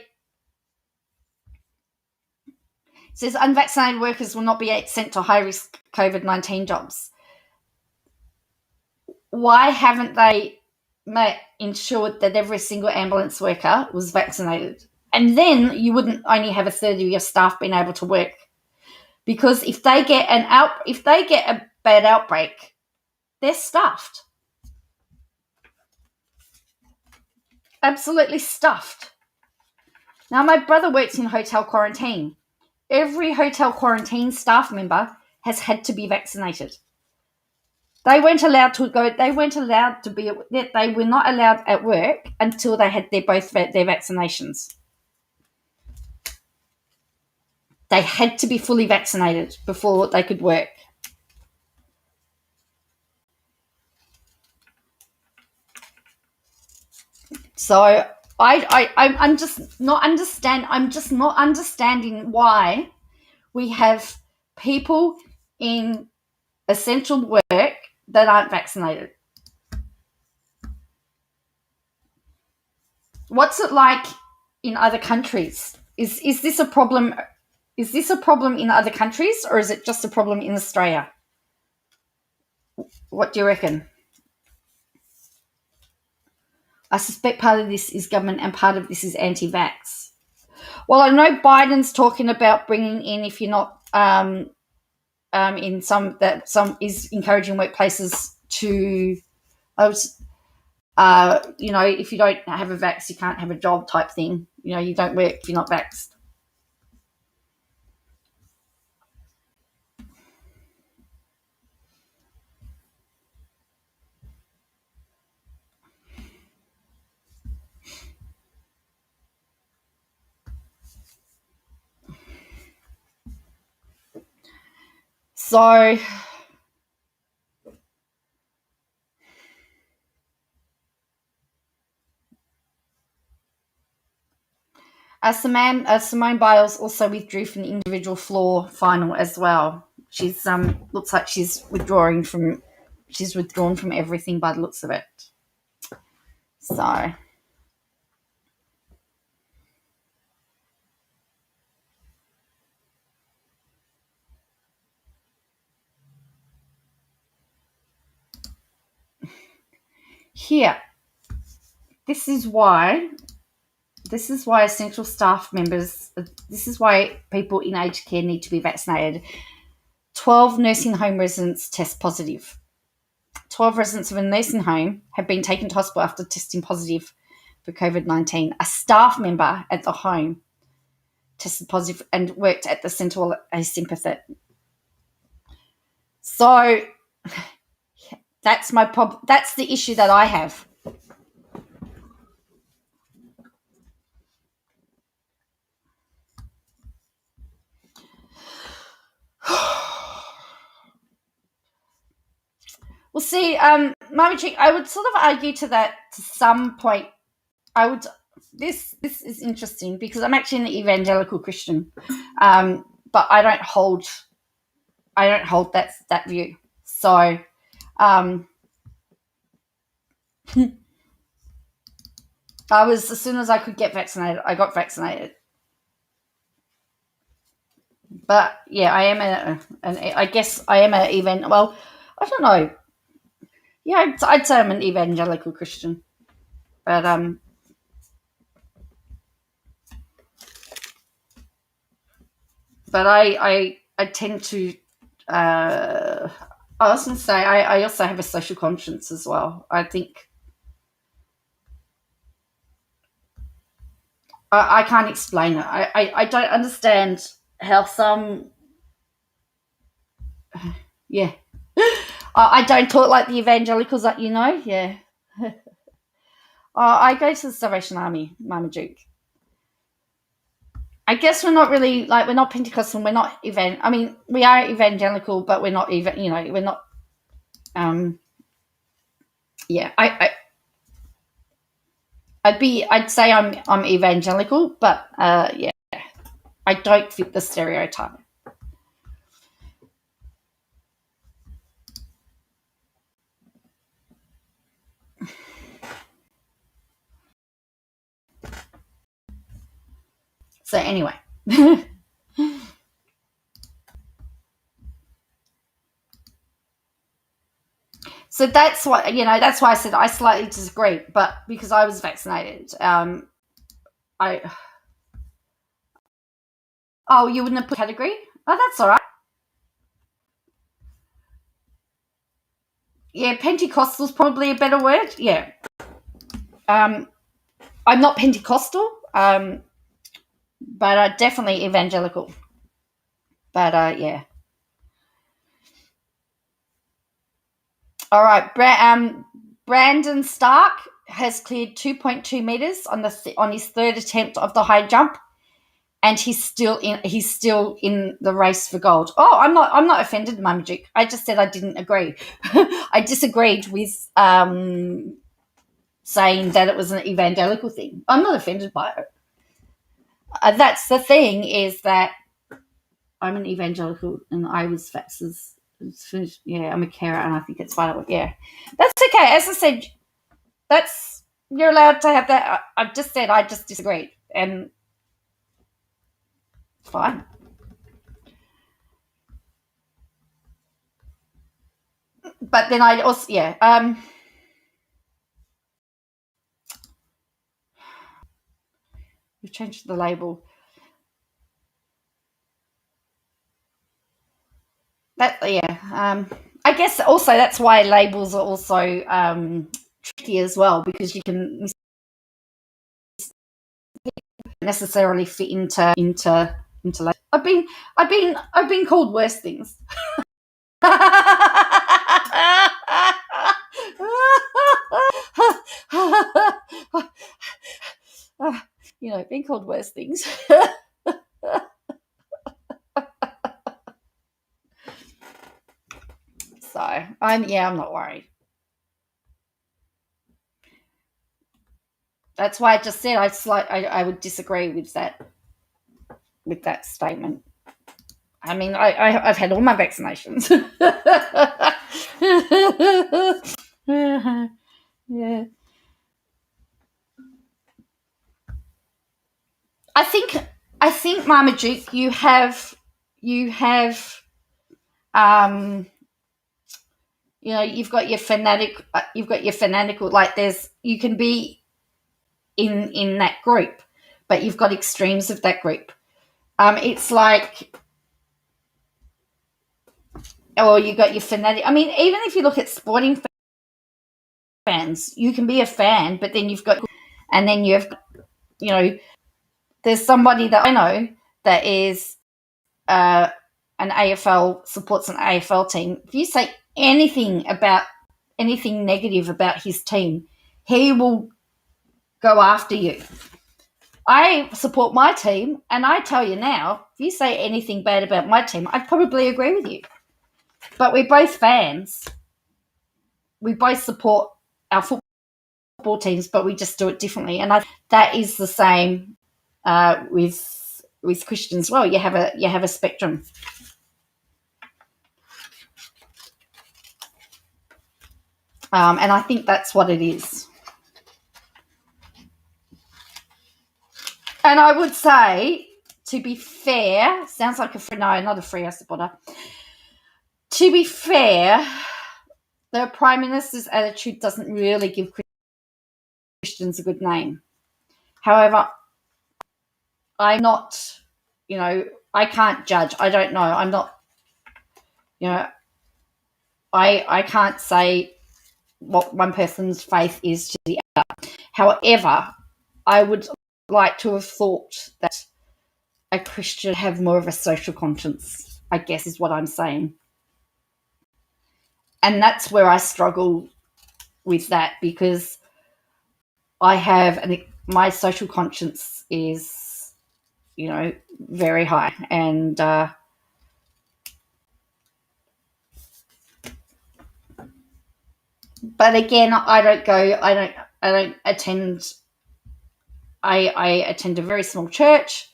says unvaccinated workers will not be sent to high-risk COVID-19 jobs. Why haven't they ensured that every single ambulance worker was vaccinated? And then you wouldn't only have 1/3 of your staff being able to work, because if they get a bad outbreak, they're stuffed. Absolutely stuffed. Now, my brother works in hotel quarantine. Every hotel quarantine staff member has had to be vaccinated. They weren't allowed to go. They weren't allowed to be. They were not allowed at work until they had their vaccinations. They had to be fully vaccinated before they could work. So I'm just not understand. I'm just not understanding why we have people in essential work that aren't vaccinated. What's it like in other countries? Is this a problem? Is this a problem in other countries, or is it just a problem in Australia? What do you reckon? I suspect part of this is government and part of this is anti-vax. Well, I know Biden's talking about bringing in, if you're not in some is encouraging workplaces to, if you don't have a vax, you can't have a job type thing. You don't work if you're not vaxxed. So Simone Biles also withdrew from the individual floor final as well. She's looks like she's withdrawn from everything by the looks of it. So here, this is why essential staff members, this is why people in aged care need to be vaccinated. 12 nursing home residents test positive. 12 residents of a nursing home have been taken to hospital after testing positive for COVID-19. A staff member at the home tested positive and worked at the centre while a sympathetic. So that's my problem. That's the issue that I have. Well, see, Mama Chick, I would sort of argue to that to some point. I would. This is interesting because I'm actually an evangelical Christian, but I don't hold that view. So, I was, as soon as I could get vaccinated, I got vaccinated. But yeah, I am I guess I am an well, I don't know. Yeah, I'd say I'm an evangelical Christian, but I tend to. I was going to say I also have a social conscience as well. I think I can't explain it. I don't understand how some. Yeah, I don't talk like the evangelicals that Yeah. I go to the Salvation Army, Mama Duke. I guess we're not really we're not Pentecostal. We're not I mean, we are evangelical, but we're not even. We're not. Yeah, I'd say I'm evangelical, but yeah, I don't fit the stereotype. So anyway. So that's why that's why I said I slightly disagree, but because I was vaccinated, I you wouldn't have put category? Oh, that's all right. Yeah, Pentecostal's probably a better word. Yeah. I'm not Pentecostal, but definitely evangelical. But yeah. All right. Brandon Stark has cleared 2.2 meters on his third attempt of the high jump, and he's still in the race for gold. Oh, I'm not offended, Mumajik. I just said I didn't agree. I disagreed with saying that it was an evangelical thing. I'm not offended by it. That's the thing, is that I'm an evangelical and I was faxes. Yeah, I'm a carer and I think it's vital. Yeah, that's okay. As I said, that's, you're allowed to have that. I've just said I just disagreed, and it's fine. But then I also, yeah, we've changed the label. That, yeah, I guess also that's why labels are also tricky as well, because you can necessarily fit into labels. I've been called worse things. Being called worse things. So I'm not worried. That's why I just said I would disagree with that statement. I mean, I've had all my vaccinations. Yeah. I think Mama Duke, you have you've got your fanatical, like, you can be in that group, but you've got extremes of that group. It's like, or you got your fanatic. I mean, even if you look at sporting fans, you can be a fan, but then and then you have, there's somebody that I know that is an AFL, supports an AFL team. If you say anything negative about his team, he will go after you. I support my team, and I tell you now, if you say anything bad about my team, I'd probably agree with you. But we're both fans. We both support our football teams, but we just do it differently. And that is the same with Christians as well. You have a spectrum. And I think that's what it is. And I would say, to be fair, sounds like not a Free supporter. To be fair, the Prime Minister's attitude doesn't really give Christians a good name. However, I'm not, I can't judge. I don't know. I'm not, I can't say what one person's faith is to the other. However, I would like to have thought that a Christian have more of a social conscience, I guess, is what I'm saying. And that's where I struggle with that, because I have my social conscience is, very high, and but again, I don't attend. I attend a very small church,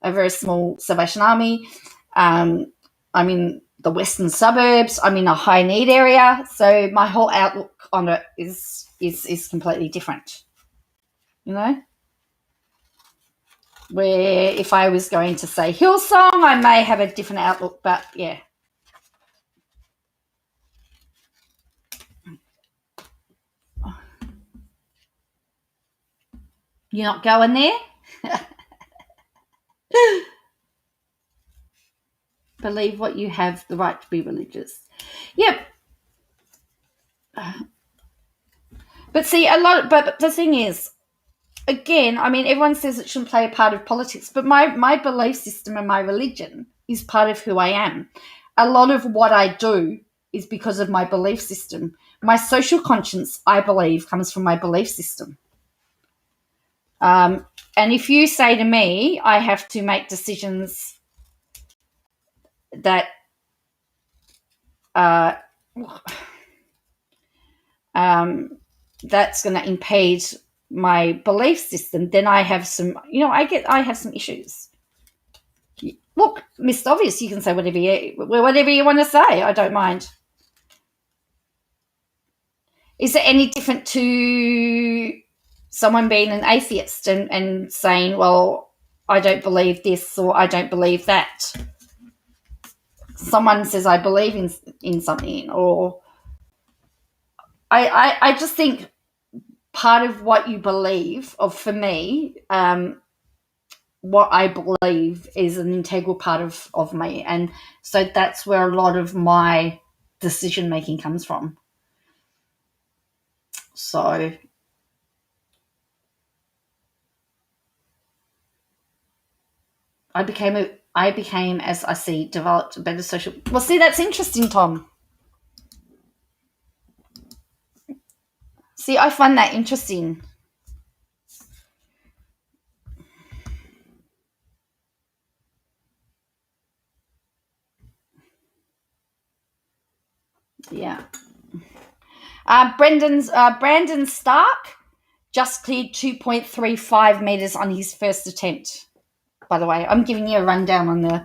a very small Salvation Army. I'm in the western suburbs. I'm in a high need area, so my whole outlook on it is completely different. Where if I was going to say Hillsong, I may have a different outlook, but yeah. You're not going there? Believe what you have the right to be religious. Yep. But see, but the thing is, again, I mean, everyone says it shouldn't play a part of politics, but my belief system and my religion is part of who I am. A lot of what I do is because of my belief system. My social conscience, I believe, comes from my belief system. And if you say to me, I have to make decisions that that's going to impede my belief system, then I have some, I have some issues. Look, Mr. Obvious, you can say whatever you want to say. I don't mind. Is it any different to someone being an atheist and saying, well, I don't believe this or I don't believe that? Someone says, I believe in something, or I just think part of what you believe, or for me, what I believe is an integral part of me. And so that's where a lot of my decision making comes from. So I became, as I see, developed a better social. Well, see, that's interesting, Tom. See, I find that interesting. Yeah. Brandon Stark just cleared 2.35 meters on his first attempt. By the way, I'm giving you a rundown on the.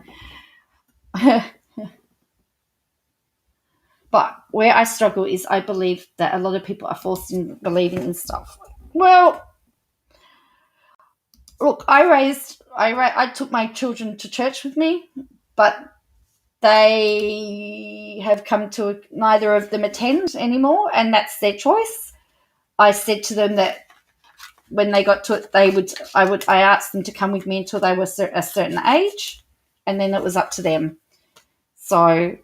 But where I struggle is I believe that a lot of people are forced in believing in stuff. Well, look, I took my children to church with me, but they have come to neither of them attend anymore, and that's their choice. I said to them that when they got to it, I asked them to come with me until they were a certain age, and then it was up to them. So,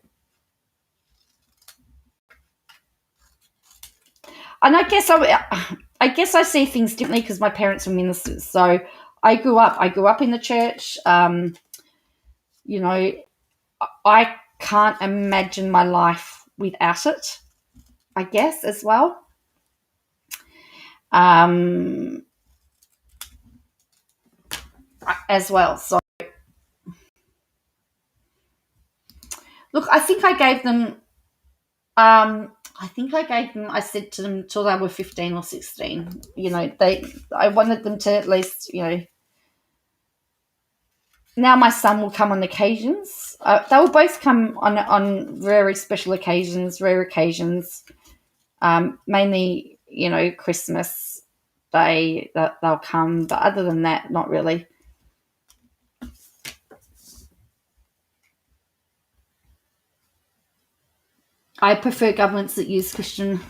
and I guess I see things differently because my parents were ministers. So I grew up in the church. I can't imagine my life without it, I guess, as well. So, look, I think I gave them, I said to them until they were 15 or 16, I wanted them to at least, now my son will come on occasions. They will both come on very special occasions, rare occasions, mainly, Christmas Day that they'll come. But other than that, not really. I prefer governments that use Christian.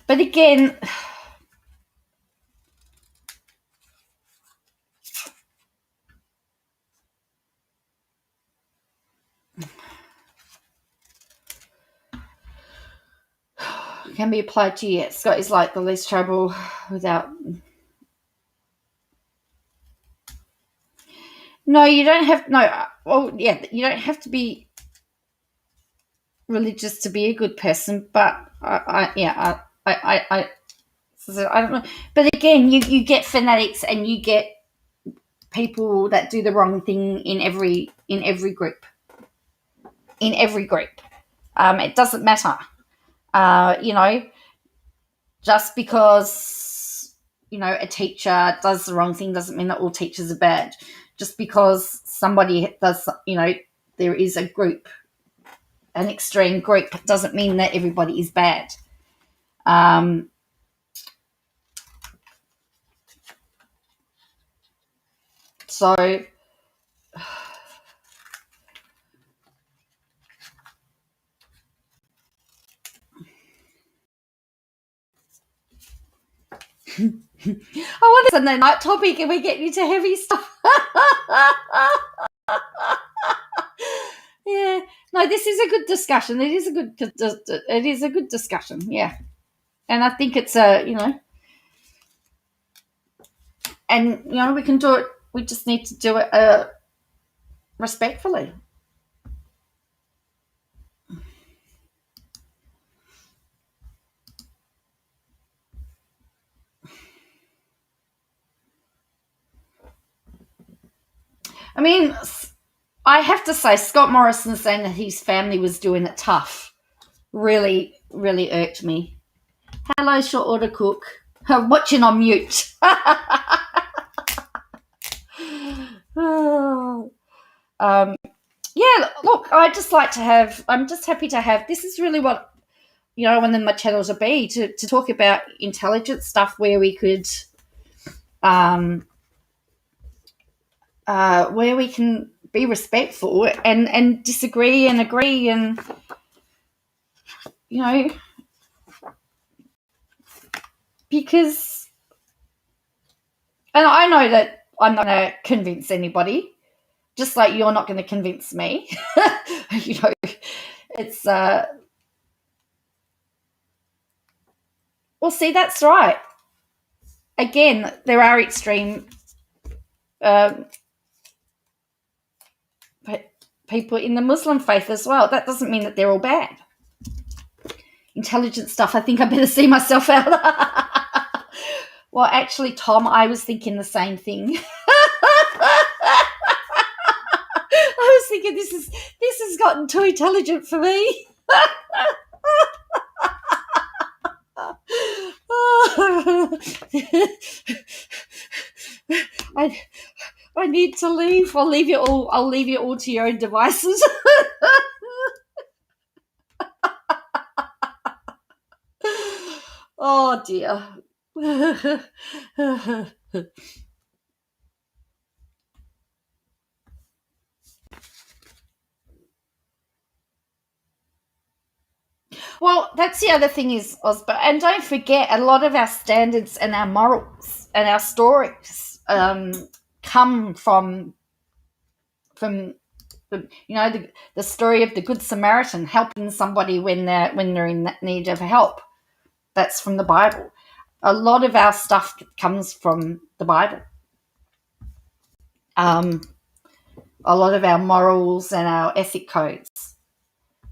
But again, can be applied to you. Scott is like the least trouble without. No, you don't have. No, well, yeah, you don't have to be religious to be a good person. But I don't know. But again, you get fanatics and you get people that do the wrong thing in every group. In every group, it doesn't matter. Just because a teacher does the wrong thing doesn't mean that all teachers are bad. Just because somebody does, there is a group, an extreme group, doesn't mean that everybody is bad. So I want a Sunday night topic and we're getting into heavy stuff. Yeah. No, this is a good discussion. It is a good discussion. Yeah. And I think it's and we can do it We just need to do it respectfully. I mean, I have to say, Scott Morrison saying that his family was doing it tough really, really irked me. Hello, short order cook. I'm watching on mute. Yeah, look, I just like to have, I'm just happy to have, this is really what, one of my channels will be, to talk about intelligent stuff where we could, where we can be respectful and disagree and agree and, because, and I know that I'm not going to convince anybody, just like you're not going to convince me. It's, well, see, that's right. Again, there are extreme people in the Muslim faith as well. That doesn't mean that they're all bad. Intelligent stuff. I think I better see myself out. Well, actually, Tom, I was thinking the same thing. I was thinking this has gotten too intelligent for me. I need to leave. I'll leave you all to your own devices. Oh dear. Well, that's the other thing is, Osborne, and don't forget, a lot of our standards and our morals and our stories come from the story of the Good Samaritan helping somebody when they're in need of help. That's from the Bible. A lot of our stuff comes from the Bible. A lot of our morals and our ethic codes.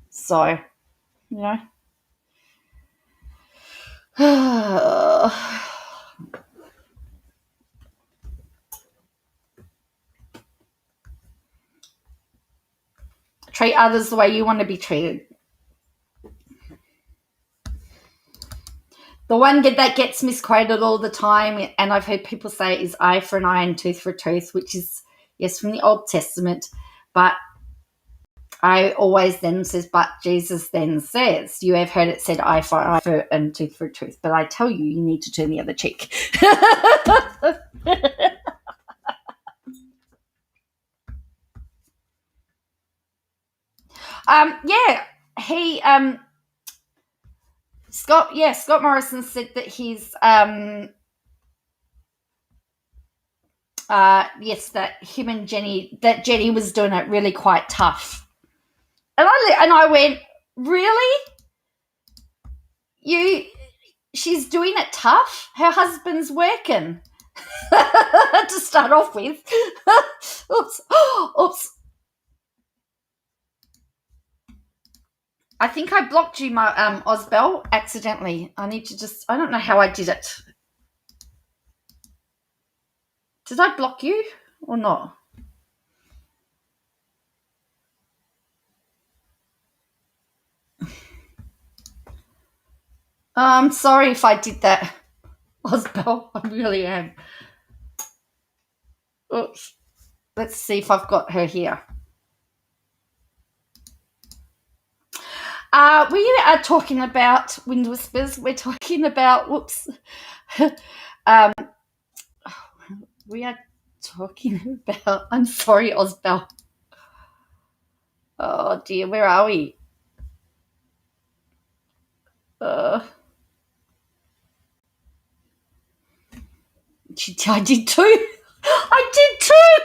So, treat others the way you want to be treated. The one that gets misquoted all the time, and I've heard people say, is eye for an eye and tooth for a tooth, which is, yes, from the Old Testament. But I always then says, but Jesus then says, you have heard it said eye for eye and tooth for a tooth. But I tell you, you need to turn the other cheek. Scott Morrison said that he's that him and Jenny was doing it really quite tough, and I went, really? She's doing it tough? Her husband's working. To start off with. Oops. I think I blocked you, my Osbel, accidentally. I need to I don't know how I did it. Did I block you or not? I'm sorry if I did that, Osbel. I really am. Oops. Let's see if I've got her here. We are talking about Wind Whispers. We're talking about, we are talking about, I'm sorry, Osbel. Oh dear, where are we? I did too. I did too.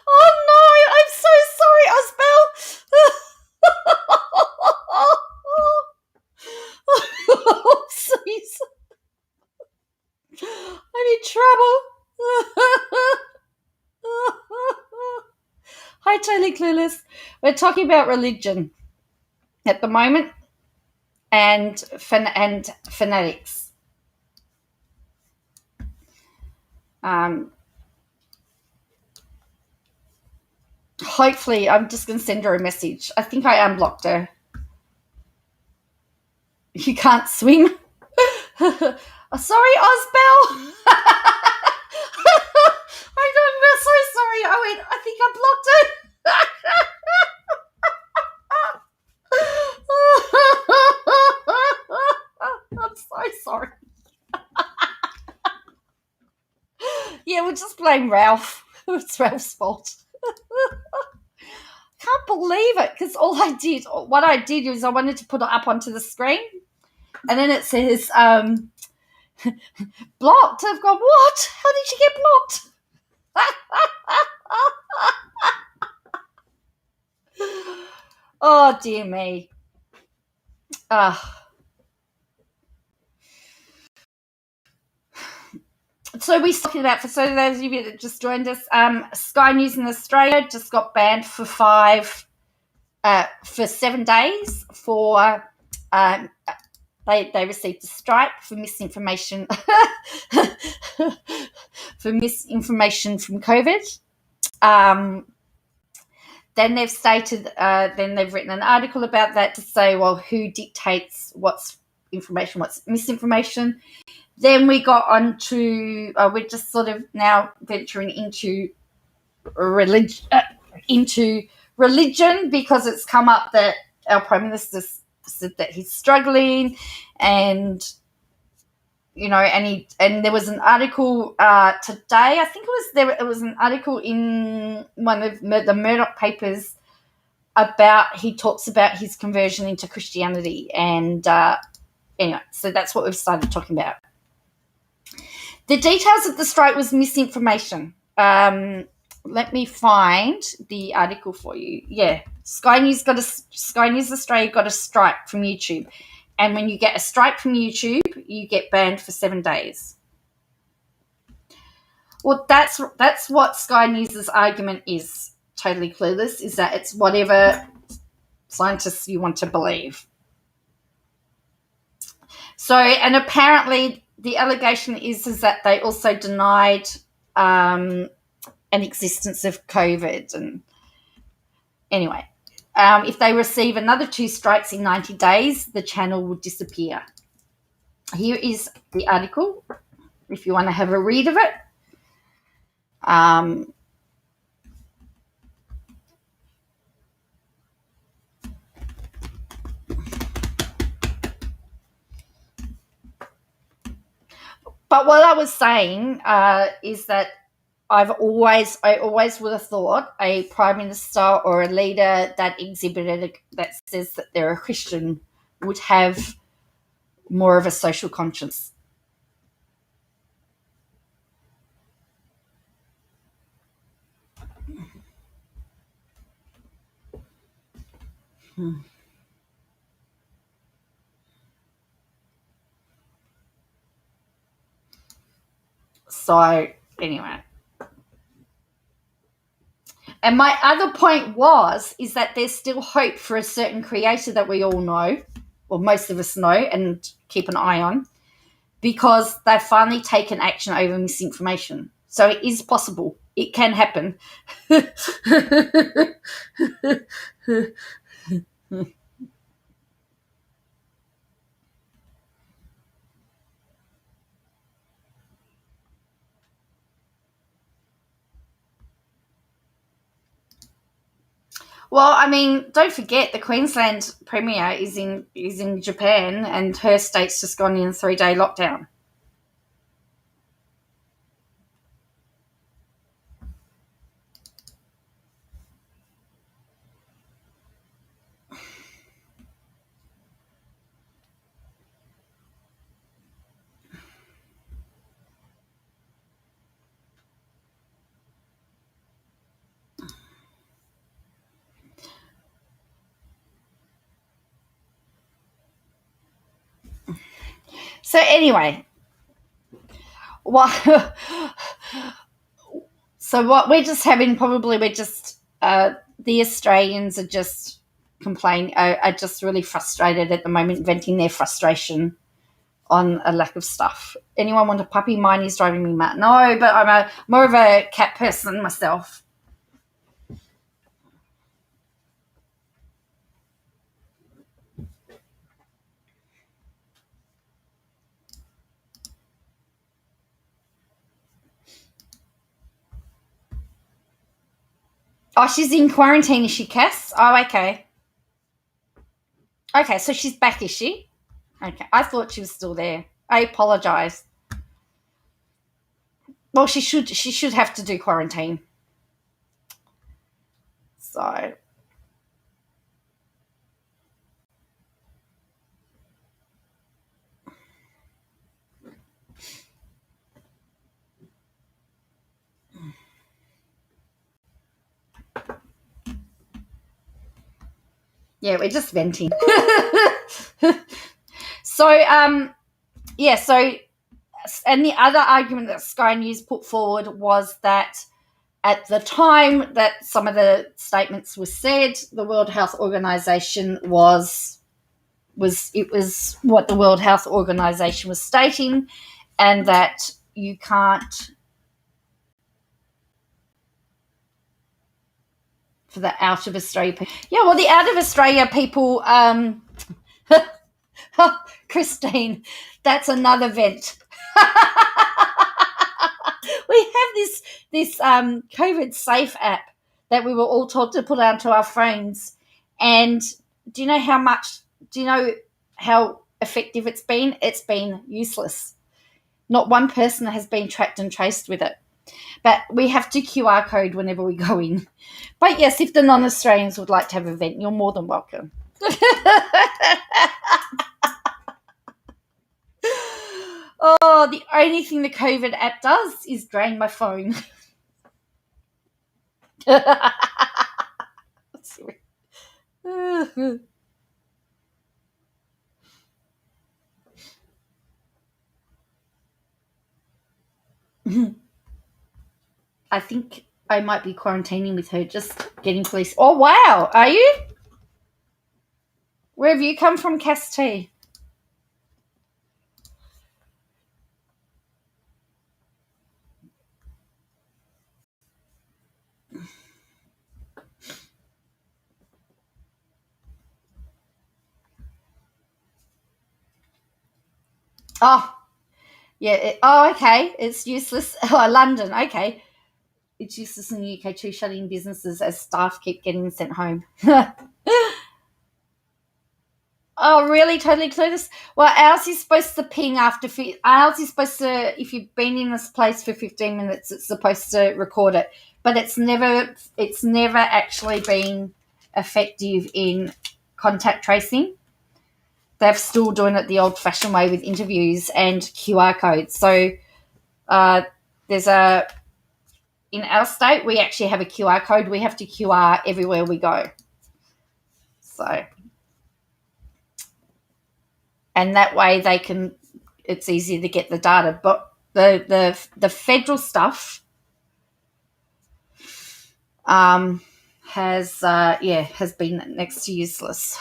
Oh no, I'm so sorry, Osbel. Oopsies. I'm in trouble. Hi, totally clueless. We're talking about religion at the moment and fanatics. Hopefully, I'm just going to send her a message. I think I unblocked her. You can't swim. Oh, sorry, Osbel. I'm so sorry. I think I blocked it. I'm so sorry. Yeah, we'll just blame Ralph. It's Ralph's fault. Can't believe it, because what I did was I wanted to put it up onto the screen, and then it says blocked. I've gone, what? How did you get blocked? Oh, dear me. So we talking about, for those of you that just joined us, Sky News in Australia just got banned for 7 days for they received a strike for misinformation from COVID. Then they've stated, then they've written an article about that to say, well, who dictates what's information, what's misinformation. Then we got on to, we're just sort of now venturing into religion, because it's come up that our Prime Minister said that he's struggling, and and there was an article today. I think it was an article in one of the Murdoch papers about, he talks about his conversion into Christianity, and anyway, so that's what we've started talking about. The details of the strike was misinformation. Let me find the article for you. Yeah, Sky News Australia got a strike from YouTube, and when you get a strike from YouTube, you get banned for 7 days. Well, that's what Sky News' argument is. Totally clueless, is that it's whatever scientists you want to believe. So, and apparently the allegation is that they also denied an existence of COVID. And anyway, if they receive another 2 strikes in 90 days, the channel will disappear. Here is the article, if you want to have a read of it. But what I was saying is that I always would have thought a prime minister or a leader that says that they're a Christian would have more of a social conscience. So anyway. And my other point is that there's still hope for a certain creator that we all know, or most of us know, and keep an eye on, because they've finally taken action over misinformation. So it is possible. It can happen. Well, I mean, don't forget the Queensland Premier is in Japan, and her state's just gone in a 3-day lockdown. So anyway, what we're just The Australians are just are just really frustrated at the moment, venting their frustration on a lack of stuff. Anyone want a puppy? Mine is driving me mad. No, but I'm more of a cat person myself. Oh, she's in quarantine, is she, Cass? Oh, okay. Okay, so she's back, is she? Okay, I thought she was still there. I apologise. Well, she should have to do quarantine. So yeah, we're just venting. So yeah, so and the other argument that Sky News put forward was that at the time that some of the statements were said, the World Health Organization was what the World Health Organization was stating, and that you can't, for the out of Australia people. Yeah, well, the out of Australia people, Christine, that's another vent. We have this COVID safe app that we were all taught to put onto our phones, and do you know how much? Do you know how effective it's been? It's been useless. Not one person has been tracked and traced with it. But we have to QR code whenever we go in. But yes, if the non-Australians would like to have an event, you're more than welcome. Oh, the only thing the COVID app does is drain my phone. I think I might be quarantining with her, just getting police. Oh, wow. Are you? Where have you come from, Cass T? Oh, yeah. Oh, okay. It's useless. Oh, London. Okay. It's useless in the UK too, shutting businesses as staff keep getting sent home. Oh, really? Totally clueless. Well, ours is supposed to ping after. Ours is supposed to, if you've been in this place for 15 minutes, it's supposed to record it. But it's never. It's never actually been effective in contact tracing. They're still doing it the old-fashioned way with interviews and QR codes. So uh, there's a in our state we actually have a QR code. We have to QR everywhere we go. So and that way they can. It's easier to get the data, but the federal stuff um, has been next to useless,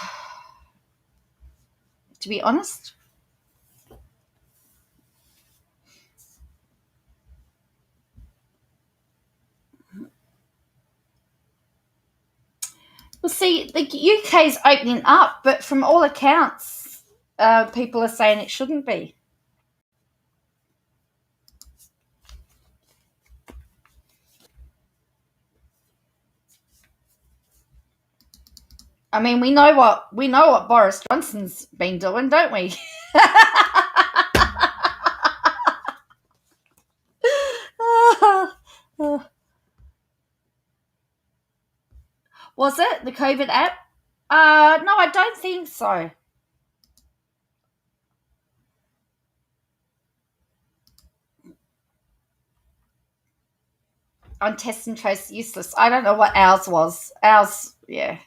to be honest. Well, see, the UK is opening up, but from all accounts, people are saying it shouldn't be. I mean, we know what Boris Johnson's been doing, don't we? Was it the COVID app? No, I don't think so. On test and trace useless. I don't know what ours was. Ours, yeah.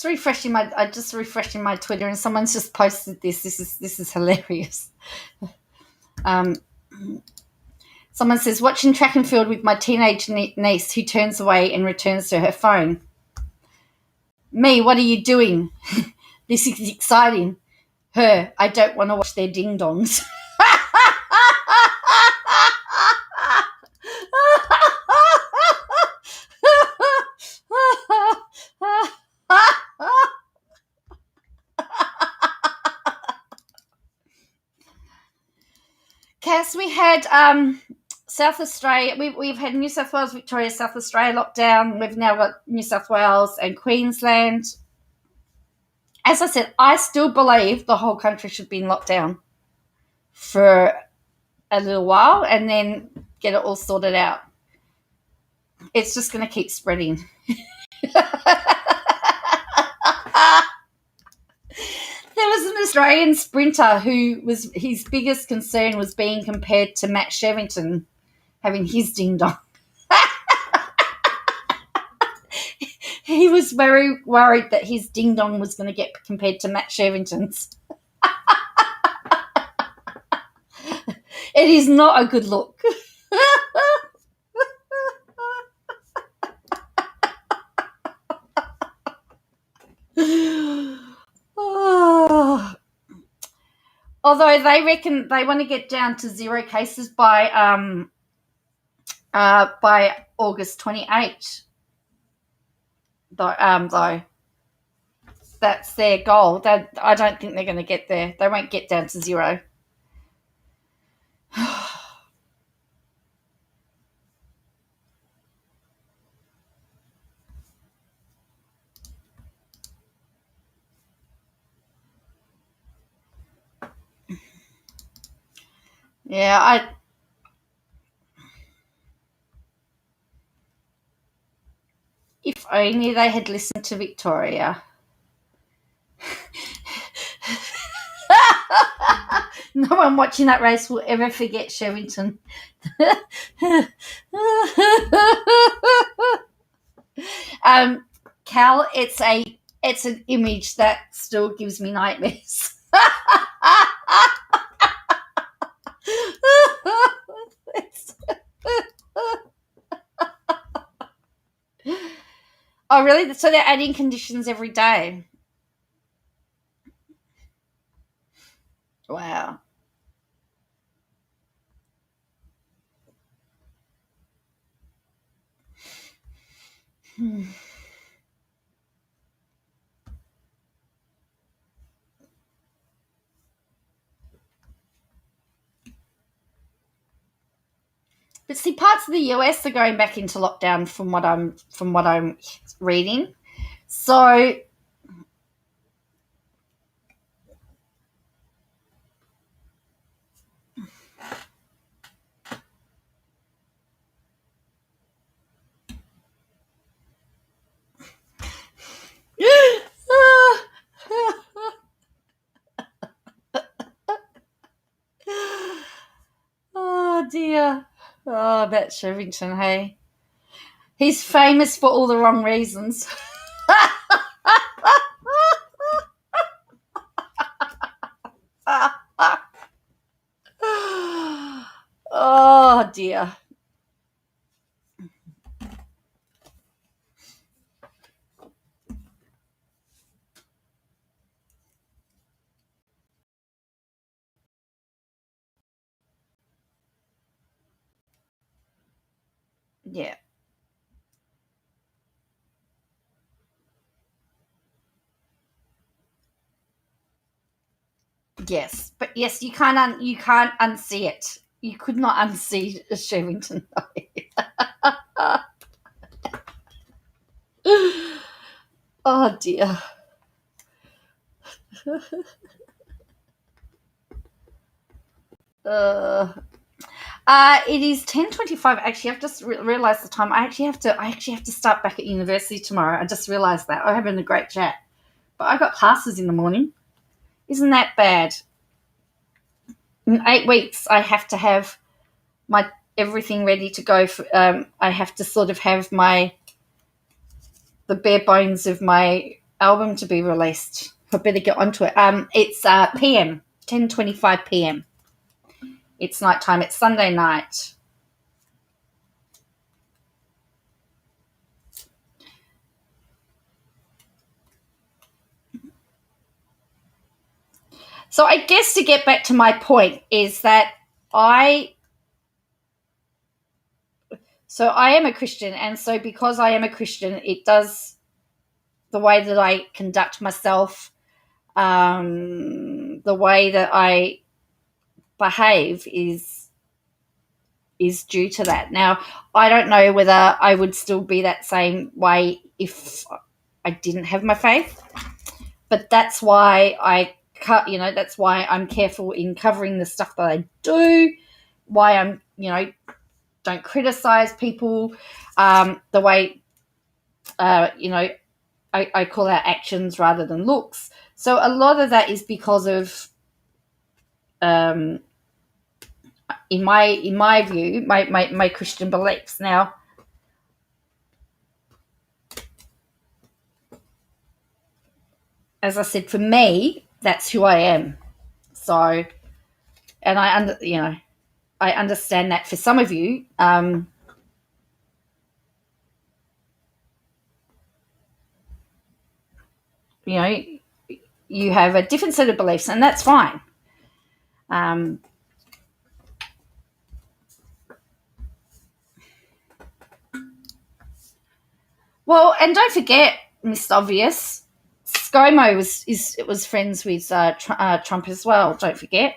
just refreshing my Twitter, and someone's just posted this. This is hilarious. Someone says, watching track and field with my teenage niece who turns away and returns to her phone. Me, what are you doing? This is exciting. Her, I don't want to watch their ding dongs. Cass, we had South Australia. We've had New South Wales, Victoria, South Australia lockdown. We've now got New South Wales and Queensland. As I said, I still believe the whole country should be in lockdown for a little while and then get it all sorted out. It's just going to keep spreading. There was an Australian sprinter who was his biggest concern was being compared to Matt Shevington having his ding dong. He was very worried that his ding dong was going to get compared to Matt Shevington's. It is not a good look. Oh. Although they reckon they want to get down to 0 cases by August 28th. Though that's their goal. I don't think they're going to get there. They won't get down to 0. Yeah, if only they had listened to Victoria. No one watching that race will ever forget Shevington. Cal, it's an image that still gives me nightmares. Oh, really? So they're adding conditions every day? Wow. But see, parts of the US are going back into lockdown from what I'm reading. So oh dear. Oh, Matt Shevington, hey. He's famous for all the wrong reasons. Oh dear. Yeah. Yes, but yes, you can't unsee it. You could not unsee Shevington. Oh dear. It is 10:25. Actually, I've just realised the time. I actually have to start back at university tomorrow. I just realised that. I'm having a great chat, but I got classes in the morning. Isn't that bad? In 8 weeks, I have to have my everything ready to go. I have to sort of have the bare bones of my album to be released. I better get onto it. It's PM, 10:25 PM. It's nighttime. It's Sunday night. So I guess to get back to my point is that I am a Christian, and so because I am a Christian, it does the way that I conduct myself, the way that I behave is due to that. Now, I don't know whether I would still be that same way if I didn't have my faith, but that's why that's why I'm careful in covering the stuff that I do, why I'm, don't criticize people, the way, I call out actions rather than looks. So a lot of that is because of, in my view, my Christian beliefs. Now, as I said, for me, that's who I am. So, and I understand that for some of you, you have a different set of beliefs, and that's fine. Well, and don't forget, Mr. Obvious, ScoMo was friends with Trump as well. Don't forget.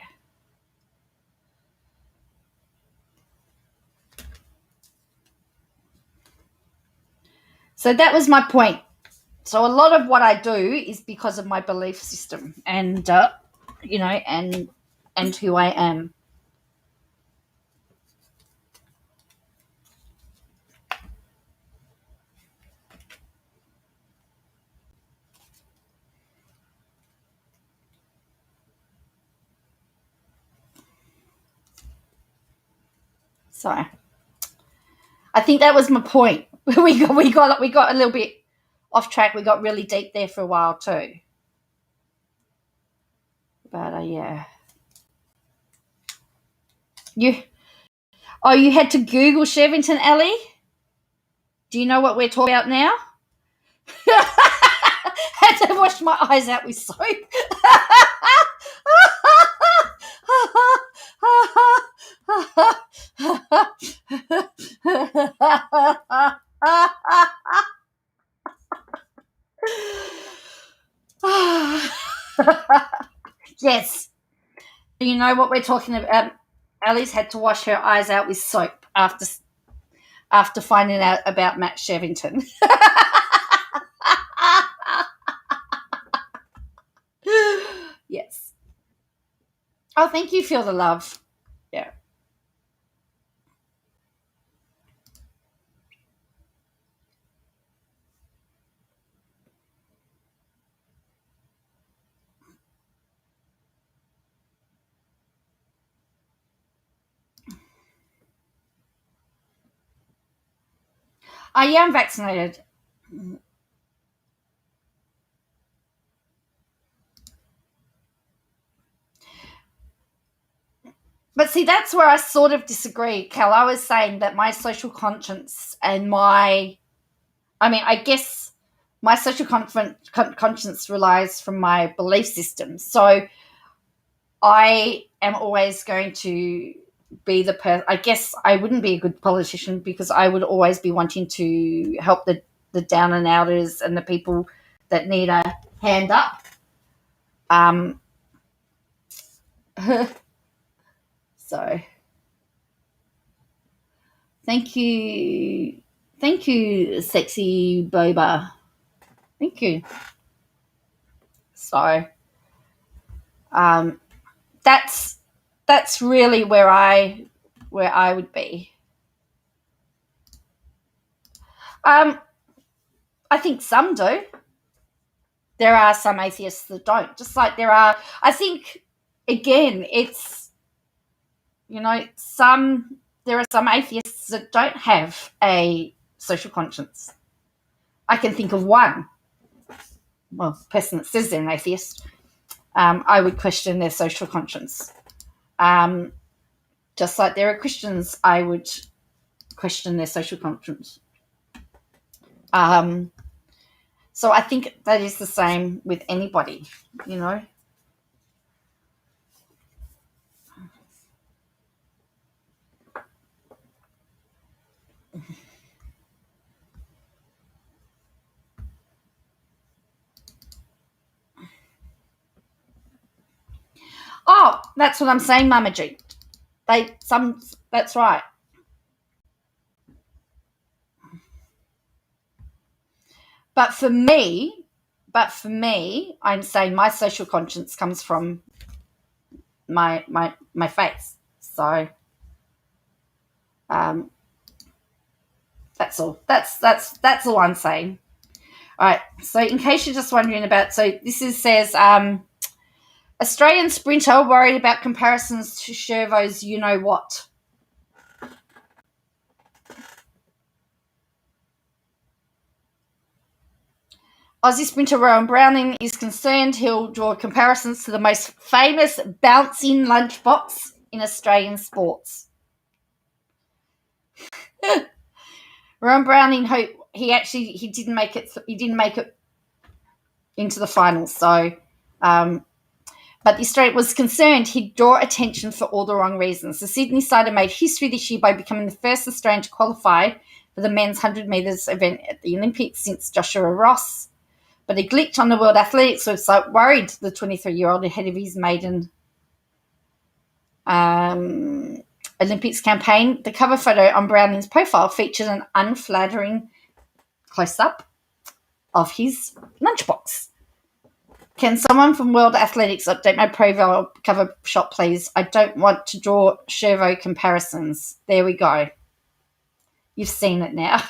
So that was my point. So a lot of what I do is because of my belief system, and and who I am. So I think that was my point. we got a little bit off track. We got really deep there for a while too. But yeah, you had to Google Shevington, Ellie. Do you know what we're talking about now? Had to wash my eyes out with soap. Yes. Do you know what we're talking about? Alice had to wash her eyes out with soap after finding out about Matt Shevington. Yes. Oh, thank you, Feel the Love. Yeah. I am vaccinated. But see, that's where I sort of disagree, Cal. I was saying that my social conscience and I guess my social conscience relies from my belief system. So I am always going to be the person. I guess I wouldn't be a good politician because I would always be wanting to help the down and outers and the people that need a hand up. So thank you, sexy boba. Thank you. So that's really where I would be. I think some do. There are some atheists that don't. Just like there are, I think, again, it's, there are some atheists that don't have a social conscience. I can think of one person that says they're an atheist, I would question their social conscience. Just like there are Christians, I would question their social conscience. So I think that is the same with anybody, you know. Oh, that's what I'm saying, Mama G. That's right. But for me, I'm saying my social conscience comes from my faith. So that's all. That's all I'm saying. All right. So in case you're just wondering about, so this says Australian sprinter worried about comparisons to Shervo's you know what. Aussie sprinter Rowan Browning is concerned he'll draw comparisons to the most famous bouncing lunchbox in Australian sports. Rowan Browning, he didn't make it. He didn't make it into the finals. So, but the Australia was concerned he'd draw attention for all the wrong reasons. The Sydney sider made history this year by becoming the first Australian to qualify for the men's 100 metres event at the Olympics since Joshua Ross. But a glitch on the World Athletics website worried the 23-year-old ahead of his maiden Olympics campaign. The cover photo on Browning's profile featured an unflattering close-up of his lunchbox. Can someone from World Athletics update my profile cover shot, please? I don't want to draw Shervo comparisons. There we go. You've seen it now.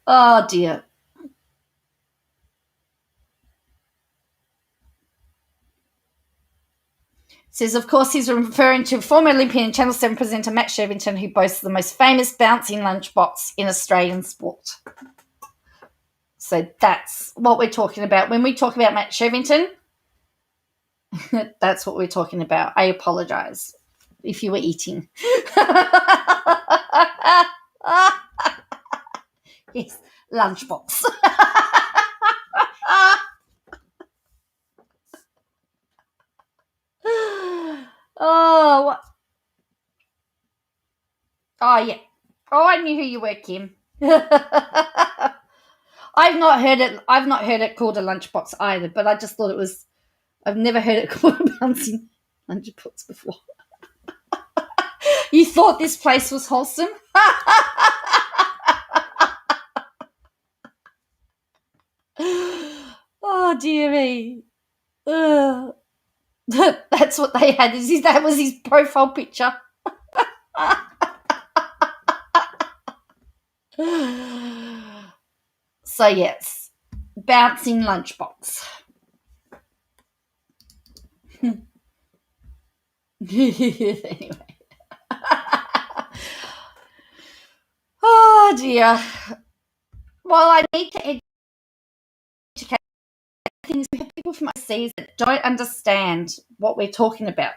Oh, dear. Says, of course, he's referring to former Olympian and Channel 7 presenter Matt Shevington, who boasts the most famous bouncing lunchbox in Australian sport. So that's what we're talking about. When we talk about Matt Shevington, that's what we're talking about. I apologise if you were eating. Yes, lunchbox. Oh, yeah. Oh, I knew who you were, Kim. I've not heard it called a lunchbox either, but I just thought it was. I've never heard it called a bouncing lunchbox before. You thought this place was wholesome? Oh, dear me. That's what they had. That was his profile picture. So, yes, bouncing lunchbox. Anyway. Oh, dear. Well, I need to educate things. We have people from overseas that don't understand what we're talking about.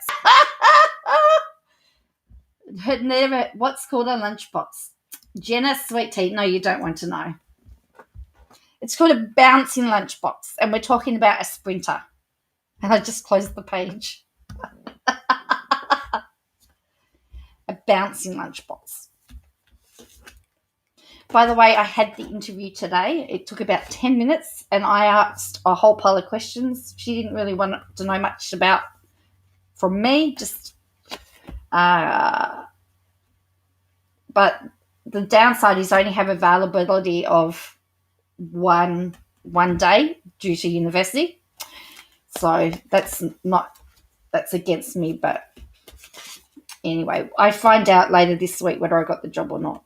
Never. What's called a lunchbox? Jenna, sweet tea. No, you don't want to know. It's called a bouncing lunchbox, and we're talking about a sprinter. And I just closed the page. A bouncing lunchbox. By the way, I had the interview today. It took about 10 minutes, and I asked a whole pile of questions. She didn't really want to know much about from me, just but the downside is I only have availability of one day due to university. So that's against me, but anyway, I find out later this week whether I got the job or not.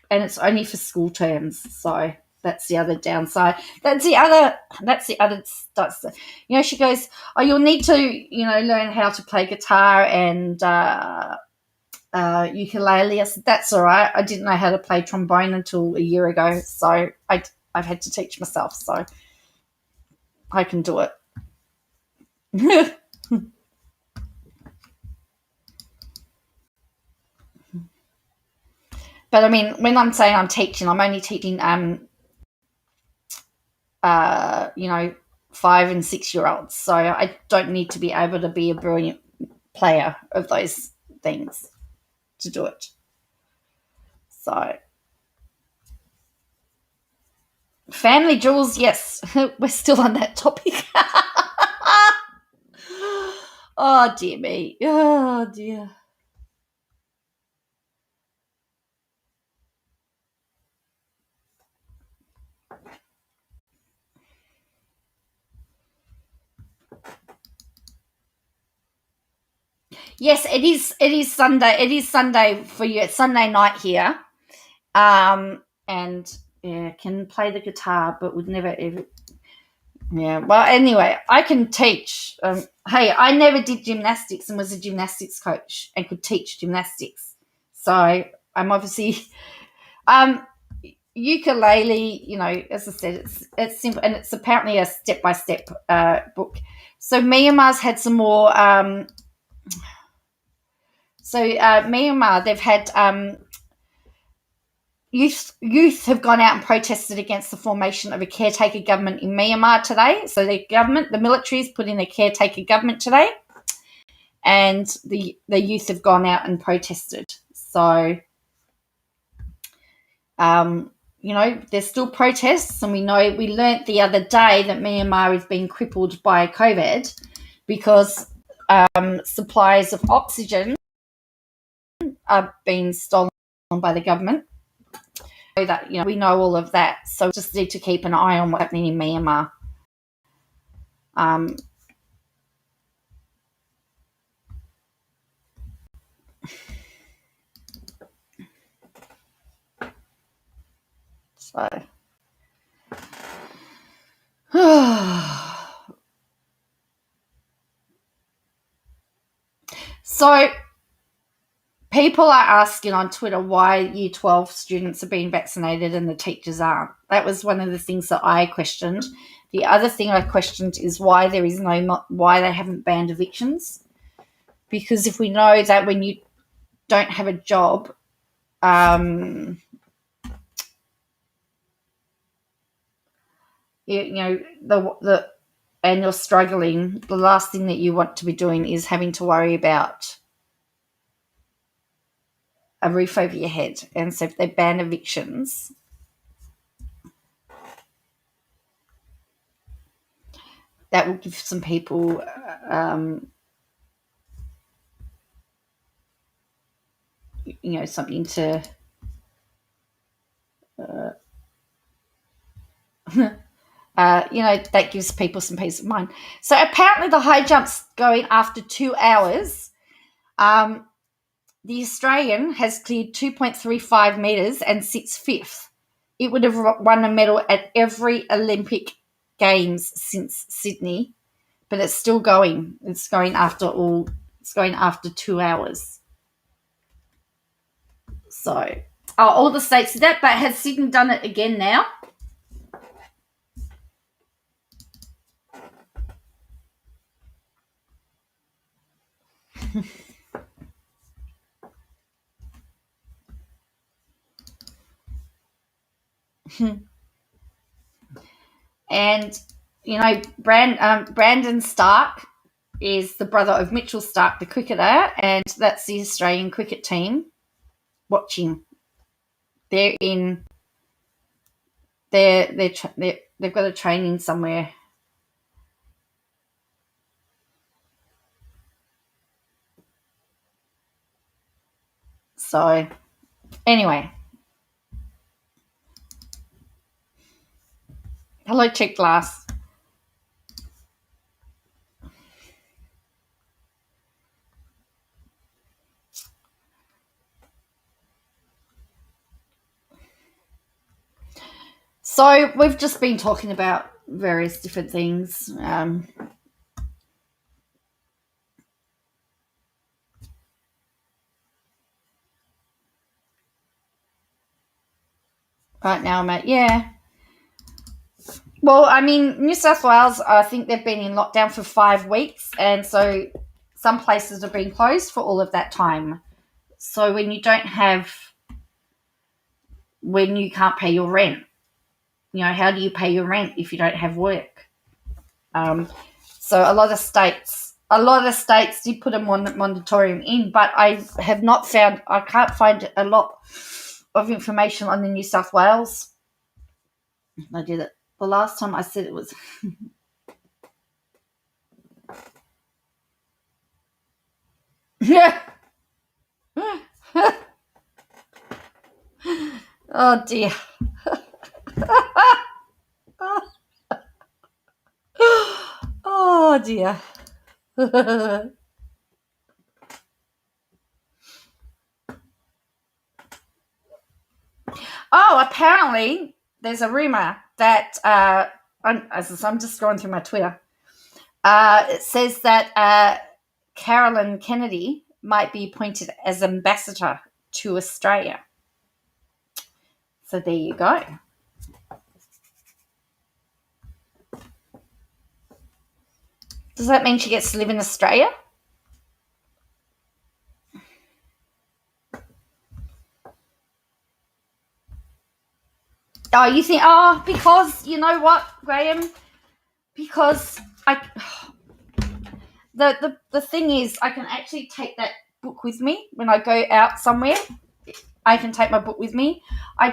And it's only for school terms, so that's the other downside. That's the other stuff. You know, she goes, "Oh, you'll need to, learn how to play guitar and ukulele." I said, "That's all right. I didn't know how to play trombone until a year ago, so I've had to teach myself, so I can do it. But I mean, when I'm saying I'm teaching, I'm only teaching, 5 and 6 year olds. So I don't need to be able to be a brilliant player of those things to do it. So, family jewels, yes, we're still on that topic. Oh, dear me. Oh, dear. Yes, it is. It is Sunday. It is Sunday for you. It's Sunday night here. And yeah, can play the guitar, but would never ever. Yeah. Well, anyway, I can teach. Hey, I never did gymnastics and was a gymnastics coach and could teach gymnastics. So I'm obviously um ukulele. As I said, it's simple and it's apparently a step by step book. So Myanmar's had some more. Myanmar, they've had youth have gone out and protested against the formation of a caretaker government in Myanmar today. So the military has put in a caretaker government today, and the youth have gone out and protested. So, there's still protests, and we learnt the other day that Myanmar is being crippled by COVID because supplies of oxygen are being stolen by the government. That we know all of that, so we just need to keep an eye on what's happening in Myanmar. So, so people are asking on Twitter why Year 12 students are being vaccinated and the teachers aren't. That was one of the things that I questioned. The other thing I questioned is why why they haven't banned evictions. Because if we know that when you don't have a job, and you're struggling, the last thing that you want to be doing is having to worry about a roof over your head. And so if they ban evictions, that will give some people something to that gives people some peace of mind. So apparently the high jump's going after 2 hours. The Australian has cleared 2.35 metres and sits fifth. It would have won a medal at every Olympic Games since Sydney, but it's still going. It's going after 2 hours. So, all the states did that, but has Sydney done it again now? And Brandon Stark is the brother of Mitchell Stark, the cricketer, and that's the Australian cricket team watching. They're in. They've got a training somewhere. So, anyway. Hello, Check Glass. So, we've just been talking about various different things. Right now, I'm at, Well, I mean, New South Wales, I think they've been in lockdown for 5 weeks, and so some places have been closed for all of that time. So when you can't pay your rent, how do you pay your rent if you don't have work? Um, so a lot of states did put a moratorium in, but I can't find a lot of information on the New South Wales. I did it the last time I said it was. Yeah. Oh dear. Oh dear. Oh, apparently there's a rumor that I'm just going through my Twitter. It says that Carolyn Kennedy might be appointed as ambassador to Australia. So there you go. Does that mean she gets to live in Australia? Oh, you think? Oh, because you know what, Graham? Because the thing is, I can actually take that book with me when I go out somewhere. I can take my book with me. I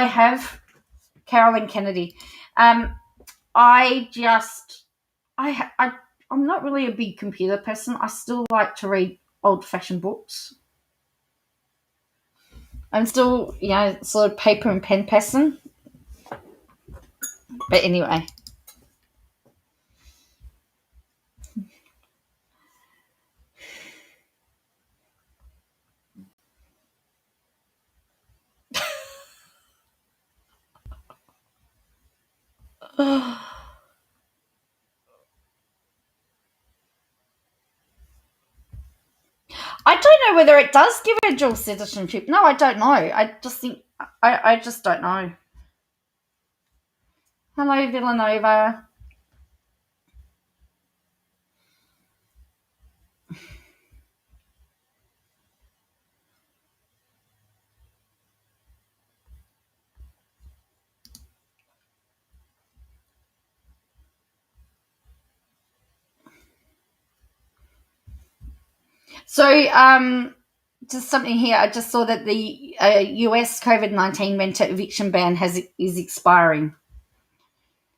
have Carolyn Kennedy. I just I'm not really a big computer person. I still like to read old-fashioned books. I'm still, sort of paper and pen person. But anyway. I don't know whether it does give her dual citizenship. No, I don't know. I just don't know. Hello, Villanova. So, just something here. I just saw that the US COVID-19 renter eviction ban is expiring.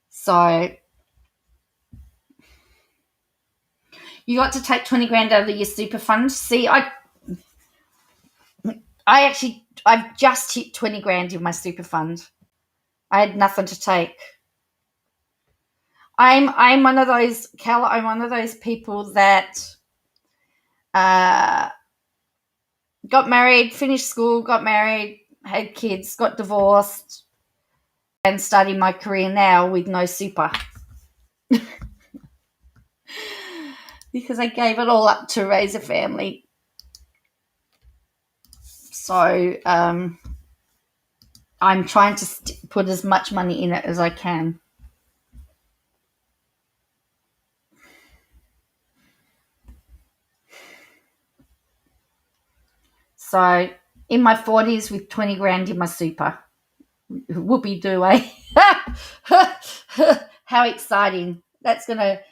So you got to take 20 grand out of your super fund. See, I've just hit 20 grand in my super fund. I had nothing to take. I'm one of those, Cal. I'm one of those people that uh, got married, finished school, got married, had kids, got divorced, and starting my career now with no super because I gave it all up to raise a family. So I'm trying to put as much money in it as I can. So in my 40s with 20 grand in my super. Whoopie doo, eh? How exciting. That's gonna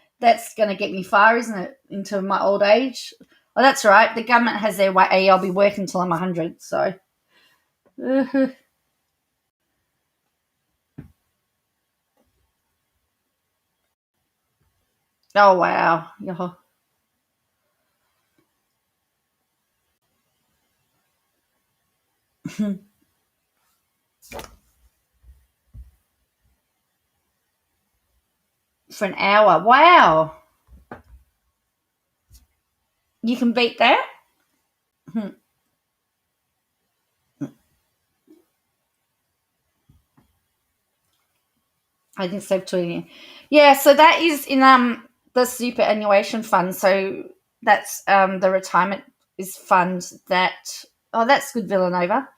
get me far, isn't it? Into my old age. Well, that's right. The government has their way. I'll be working until I'm 100. So. Oh, wow. For an hour. Wow. You can beat that? I think so too. Yeah, so that is in the superannuation fund. So that's the retirement is fund that. Oh, that's good, Villanova.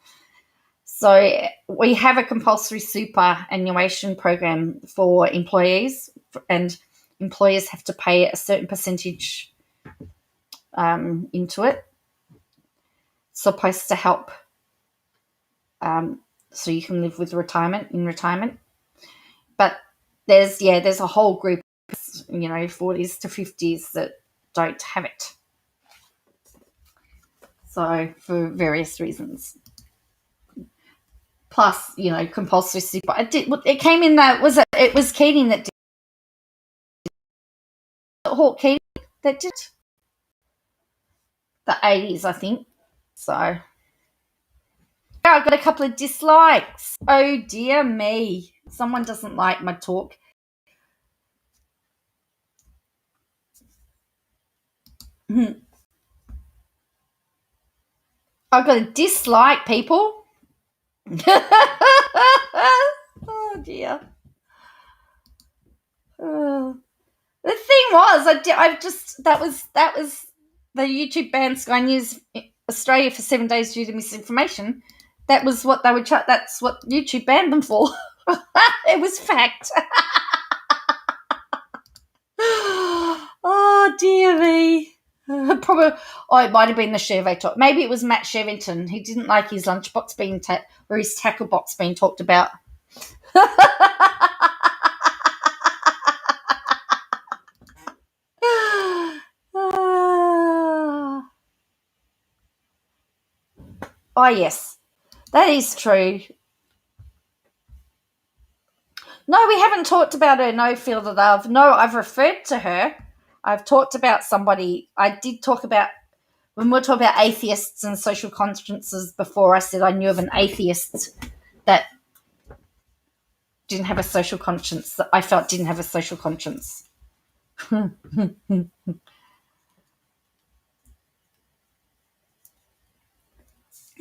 So we have a compulsory superannuation program for employees, and employers have to pay a certain percentage into it. It's supposed to help, so you can live with retirement. But there's a whole group, 40s to 50s that don't have it. So for various reasons. Plus, compulsory super. It came in that it was Keating that did it. Hawke Keating that did it. The 80s, I think. So I got a couple of dislikes. Oh dear me. Someone doesn't like my talk. I got a dislike, people. Oh dear. The thing was, that was the YouTube ban Sky News Australia for 7 days due to misinformation. That was what they would chat. That's what YouTube banned them for. It was fact. Oh dear me. Probably. Oh, it might have been the Chevator. Maybe it was Matt Shevington. He didn't like his lunchbox being or his tackle box being talked about. Oh yes, that is true. No, we haven't talked about her. No, Field of Love. No, I've referred to her. I've talked about somebody. I did talk about when we were talking about atheists and social consciences before. I said I knew of an atheist that didn't have a social conscience. That I felt didn't have a social conscience.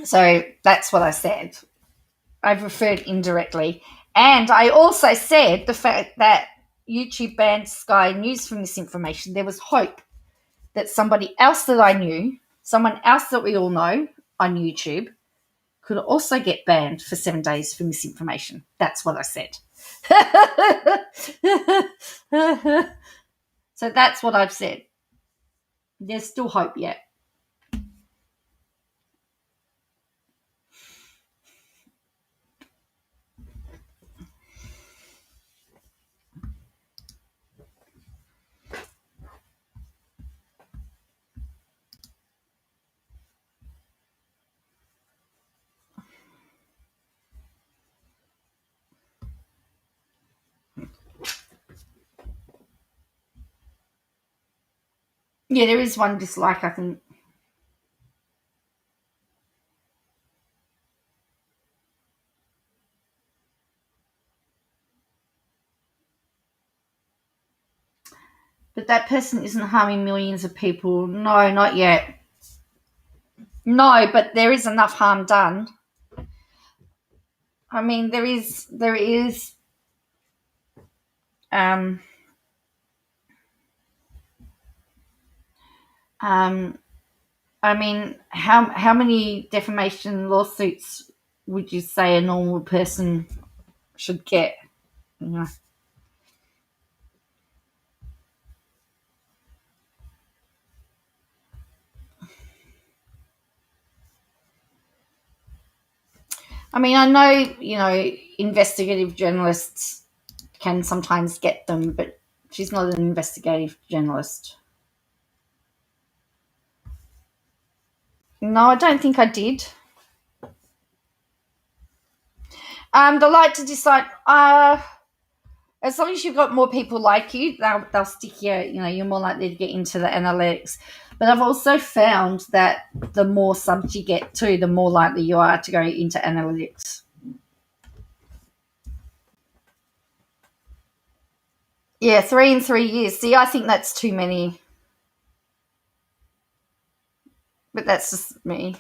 So that's what I said. I've referred indirectly. And I also said the fact that YouTube banned Sky News for misinformation. There was hope that somebody else that I knew, someone else that we all know on YouTube, could also get banned for 7 days for misinformation. That's what I said. So that's what I've said. There's still hope yet. Yeah, there is one dislike, I think. But that person isn't harming millions of people. No, not yet. No, but there is enough harm done. I mean, there is, um, um, I mean, how many defamation lawsuits would you say a normal person should get? You know? I mean, I know, investigative journalists can sometimes get them, but she's not an investigative journalist. No, I don't think I did. The like to decide. As long as you've got more people like you, they'll stick you. You're more likely to get into the analytics. But I've also found that the more subs you get to, the more likely you are to go into analytics. Yeah, 3 in 3 years. See, I think that's too many. But that's just me.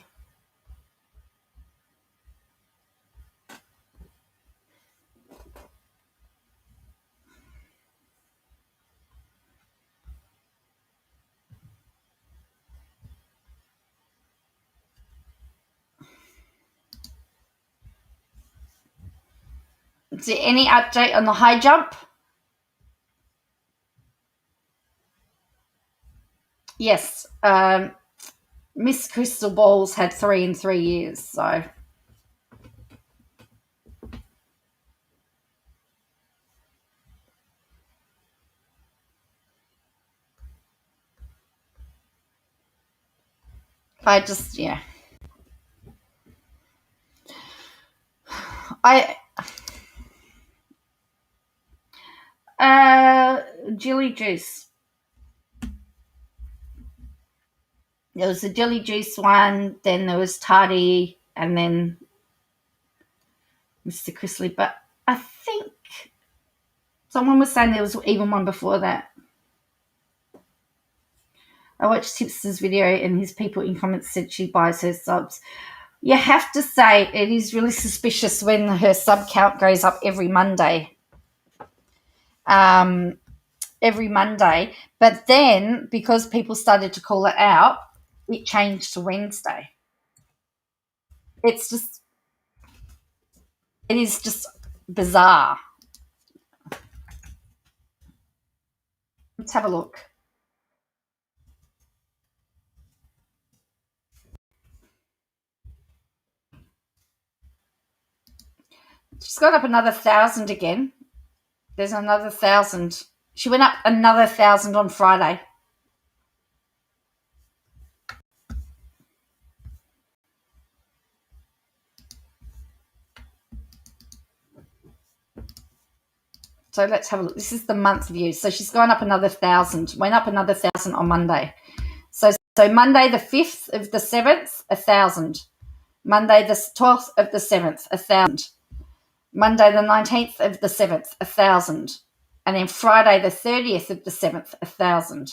Is there any update on the high jump? Yes. Miss Crystal Ball's had 3 in 3 years, so I just, yeah. I Jelly juice. There was the jelly juice one, then there was tardy, and then Mr. Chrisley. But I think someone was saying there was even one before that. I watched Tipster's video, and his people in comments said she buys her subs. You have to say it is really suspicious when her sub count goes up every Monday. Every Monday. But then, because people started to call it out, it changed to Wednesday. It's just, it is just bizarre. Let's have a look. She's got up another 1,000 again. There's another 1,000. She went up another 1,000 on Friday. So let's have a look. This is the month view. So she's gone up another 1,000. Went up another 1,000 on Monday. So Monday the 5th of the 7th, 1,000. Monday the 12th of the 7th, 1,000. Monday the 19th of the 7th, 1,000. And then Friday the 30th of the 7th, 1,000.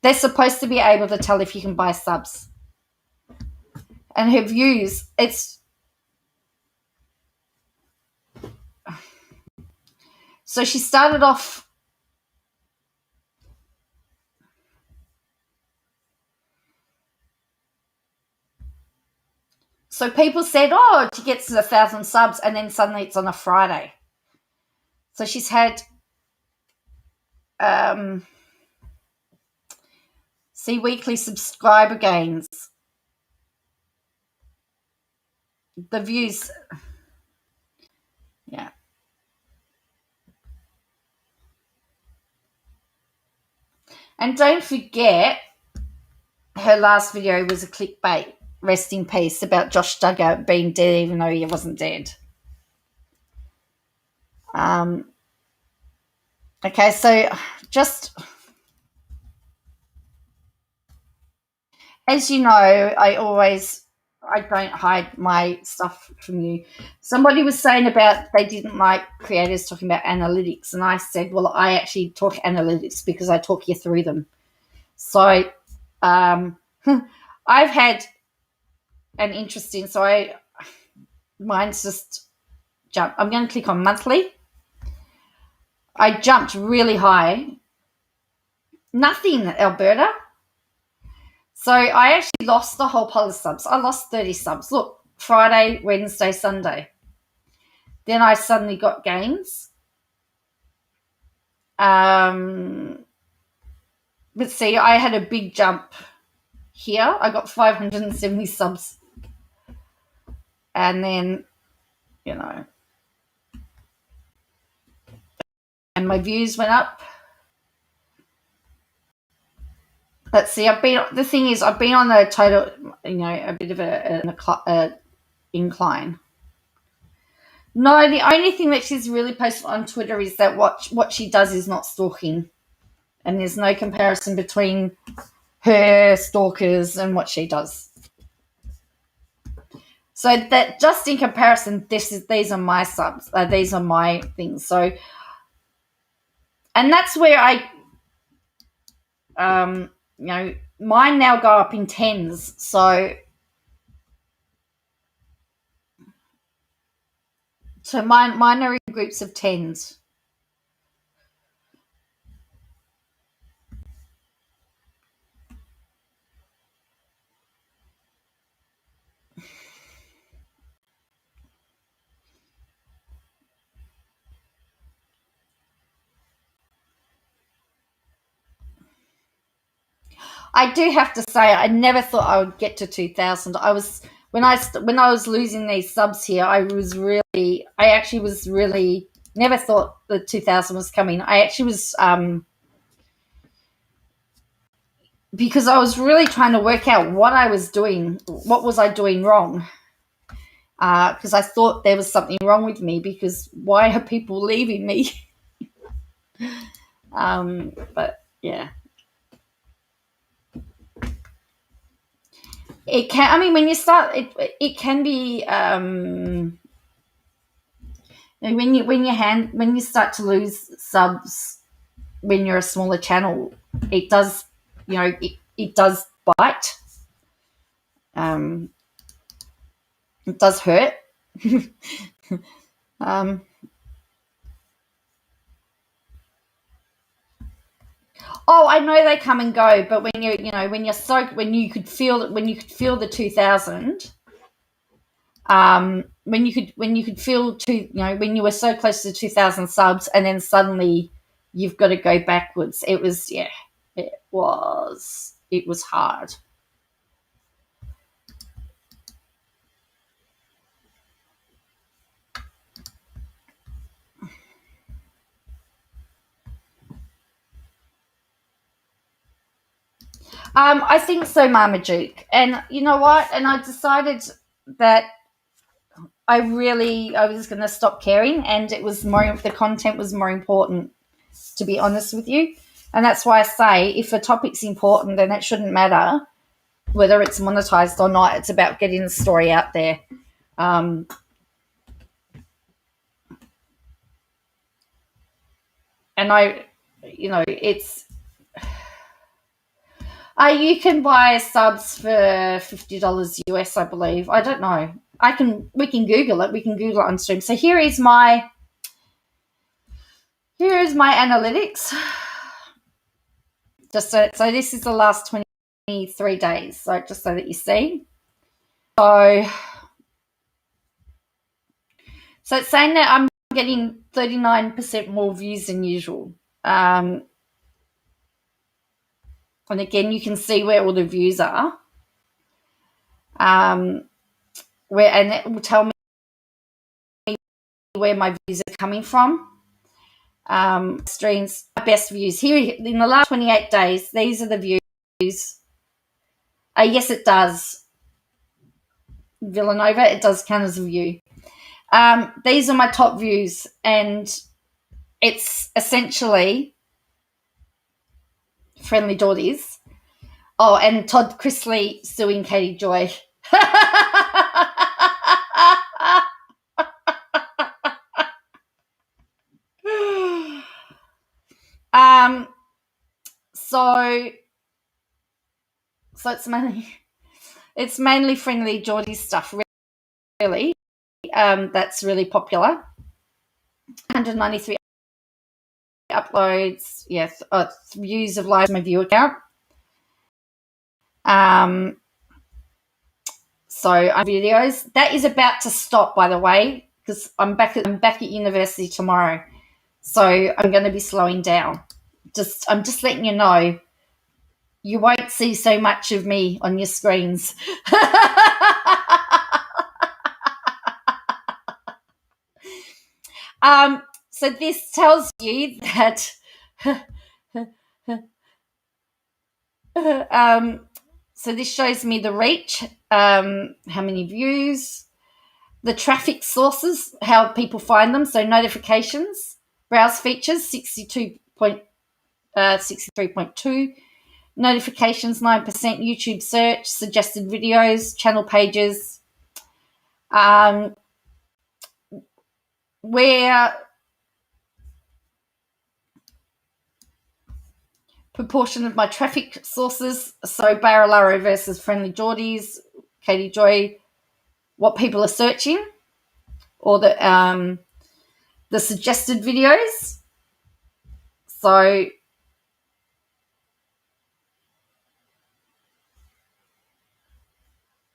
They're supposed to be able to tell if you can buy subs. And her views, it's... So she started off... So people said, oh, she gets 1,000 subs, and then suddenly it's on a Friday. So she's had... see weekly subscriber gains. The views... Yeah. And don't forget, her last video was a clickbait, rest in peace, about Josh Duggar being dead even though he wasn't dead. Okay, so just... As you know, I don't hide my stuff from you. Somebody was saying about they didn't like creators talking about analytics, and I said, well, I actually talk analytics because I talk you through them. So I've had an interesting, mine's just jump. I'm going to click on monthly. I jumped really high. Nothing, Alberta. So I actually lost the whole pile of subs. I lost 30 subs. Look, Friday, Wednesday, Sunday. Then I suddenly got gains. But see, I had a big jump here. I got 570 subs. And then, and my views went up. Let's see, the thing is, I've been on a total, a bit of an incline. No, the only thing that she's really posted on Twitter is that what she does is not stalking. And there's no comparison between her stalkers and what she does. So that just in comparison, these are my subs. These are my things. So, and that's where mine now go up in tens. So mine are in groups of tens. I do have to say, I never thought I would get to 2,000. I was when I was losing these subs here. I actually was really never thought the 2,000 was coming. I actually was because I was really trying to work out what I was doing. What was I doing wrong? Because I thought there was something wrong with me. Because why are people leaving me? But yeah. It can. I mean, when you start, it can be when you start to lose subs when you're a smaller channel, it does. It does bite. Um, it does hurt. um, oh, I know they come and go, but when you could feel the 2,000. When you could feel when you were so close to 2,000 subs, and then suddenly you've got to go backwards. It was it was hard. I think so, Marmaduke. And you know what? And I decided that I was going to stop caring, and the content was more important, to be honest with you. And that's why I say, if a topic's important, then it shouldn't matter whether it's monetized or not. It's about getting the story out there. Um, and it's you can buy subs for $50 US, I believe. I don't know. We can Google it. We can Google it on stream. So here is my analytics. So this is the last 23 days. So just so that you see. So it's saying that I'm getting 39% more views than usual. And again, you can see where all the views are. And it will tell me where my views are coming from. Streams, best views here in the last 28 days. These are the views. Yes, it does. Villanova, it does count as a view. These are my top views, and it's essentially Friendly Daughters. Oh, and Todd Chrisley suing Katie Joy. So it's mainly Friendly Geordie stuff, really. That's really popular. 193 uploads, yes, views of live my view account. So videos. That is about to stop, by the way, because I'm back at university tomorrow. So I'm going to be slowing down. I'm just letting you know, you won't see so much of me on your screens. So this tells you that so this shows me the reach, how many views, the traffic sources, how people find them. So notifications, browse features, 63.2, notifications 9%, YouTube search, suggested videos, channel pages, where proportion of my traffic sources. So Baralaro versus Friendly Geordies, Katie Joy, what people are searching, or the suggested videos. So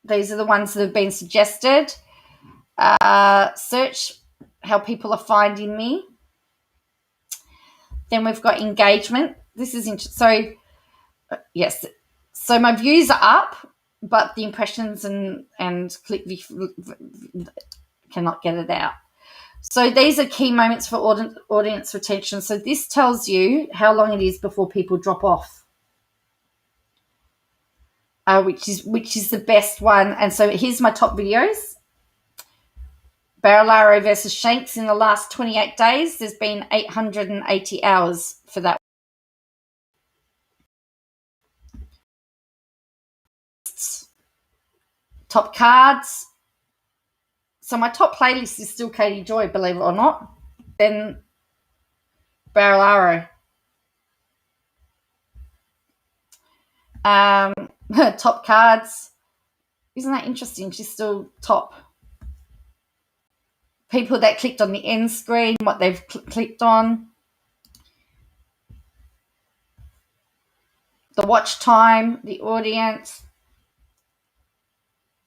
these are the ones that have been suggested. Search, how people are finding me. Then we've got engagement. This is interesting. So yes, So my views are up, but the impressions and click cannot get it out. So these are key moments for audience retention. So this tells you how long it is before people drop off, which is the best one. And so here's my top videos. Barilaro versus Shanks in the last 28 days. There's been 880 hours for that. Top cards. So my top playlist is still Katie Joy, believe it or not. Then Barilaro. Top cards. Isn't that interesting? She's still top. People that clicked on the end screen, what they've clicked on. The watch time, the audience.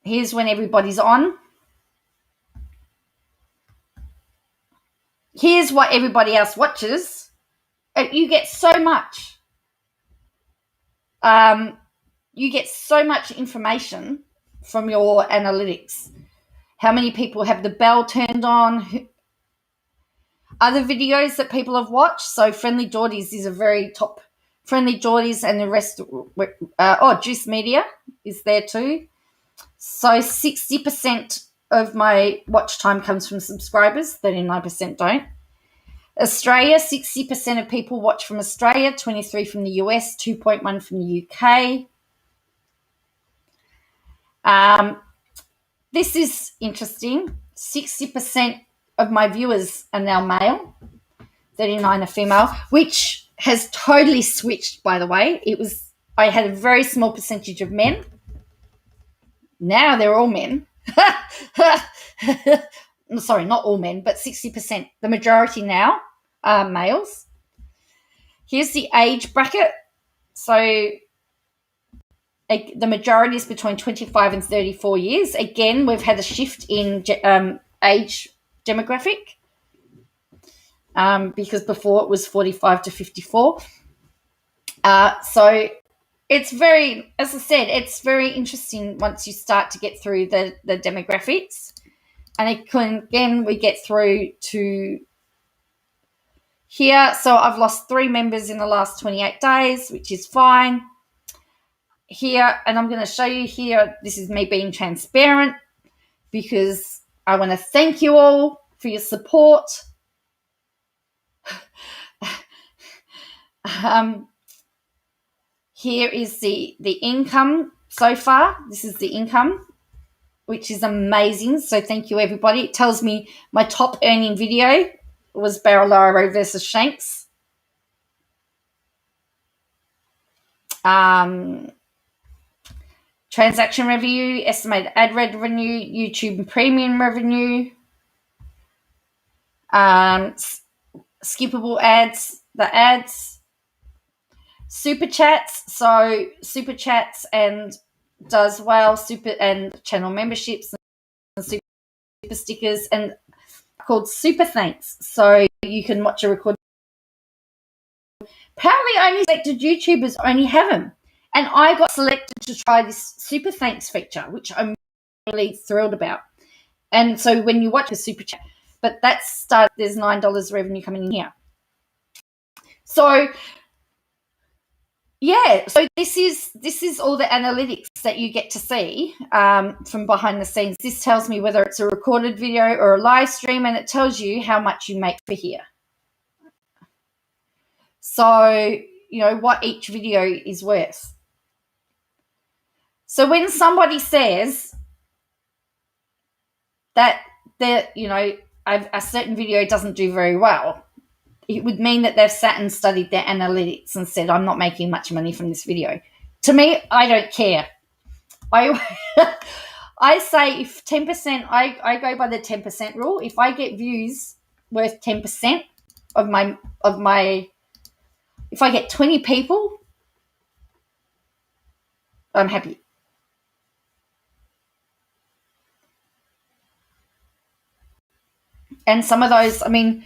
Here's when everybody's on. Here's what everybody else watches. You get so much. You get so much information from your analytics. How many people have the bell turned on? Other videos that people have watched. So Friendly Geordies is a very top. Friendly Geordies and the rest. Juice Media is there too. So 60% of my watch time comes from subscribers. 39% don't. Australia, 60% of people watch from Australia, 23% from the US, 2.1% from the UK. This is interesting. 60% of my viewers are now male, 39% are female, which has totally switched, by the way. I had a very small percentage of men. Now they're all men. Sorry, not all men, but 60%. The majority now are males. Here's the age bracket. So the majority is between 25 and 34 years. Again, we've had a shift in age demographic because before it was 45 to 54. So it's very, as I said, it's very interesting once you start to get through the demographics. And again, we get through to here. So I've lost 3 members in the last 28 days, which is fine. Here, and I'm going to show you here, this is me being transparent because I want to thank you all for your support. Here is the income so far. This is the income, which is amazing. So thank you, everybody. It tells me my top earning video was Barilaro versus Shanks. Transaction revenue, estimated ad revenue, YouTube premium revenue, skippable ads, the ads, super chats. So super chats and does well, super and channel memberships and super stickers and called super thanks. So you can watch a recording. Apparently only selected YouTubers only have them. And I got selected to try this super thanks feature, which I'm really thrilled about. And so when you watch a super chat, but that's started, there's $9 revenue coming in here. So yeah, so this is all the analytics that you get to see from behind the scenes. This tells me whether it's a recorded video or a live stream, and it tells you how much you make for here. So, you know, what each video is worth. So when somebody says that a certain video doesn't do very well, it would mean that they've sat and studied their analytics and said, I'm not making much money from this video. To me, I don't care. I say if 10%, I go by the 10% rule. If I get views worth 10% of my, if I get 20 people, I'm happy. And some of those, I mean,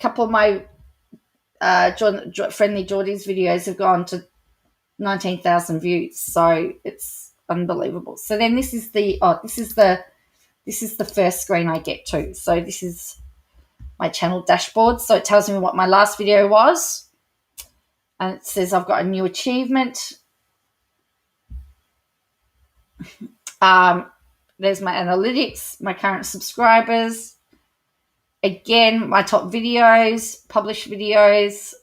couple of my Friendly Geordies videos have gone to 19,000 views. So it's unbelievable. So then this is the first screen I get to. So this is my channel dashboard. So it tells me what my last video was. And it says I've got a new achievement. There's my analytics, my current subscribers. Again, my top videos, published videos,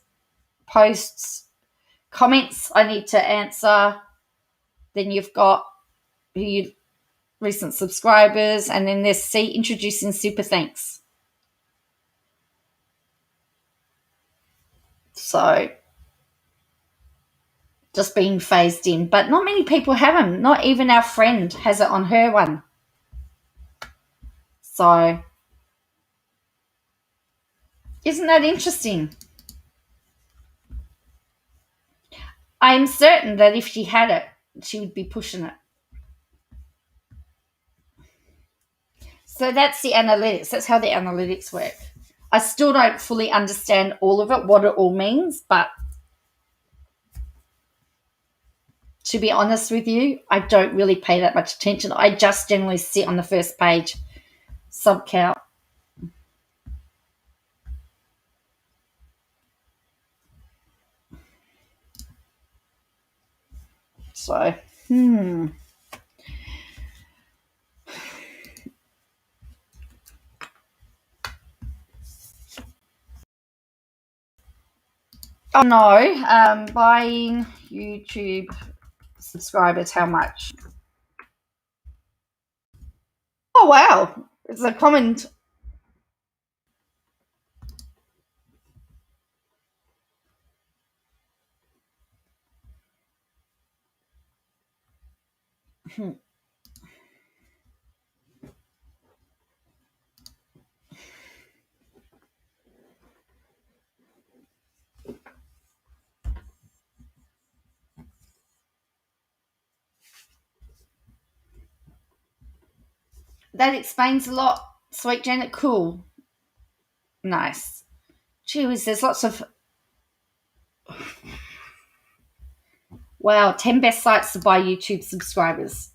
posts, comments I need to answer. Then you've got your recent subscribers, and then there's C, introducing super thanks. So just being phased in, but not many people have them. Not even our friend has it on her one. So isn't that interesting? I'm certain that if she had it, she would be pushing it. So that's the analytics. That's how the analytics work. I still don't fully understand all of it, what it all means, but to be honest with you, I don't really pay that much attention. I just generally sit on the first page, sub count. So, Oh no, buying YouTube subscribers, how much? Oh wow, it's a comment. That explains a lot. Sweet Janet, cool. Nice. Gee whiz, there's lots of... Wow, 10 best sites to buy YouTube subscribers.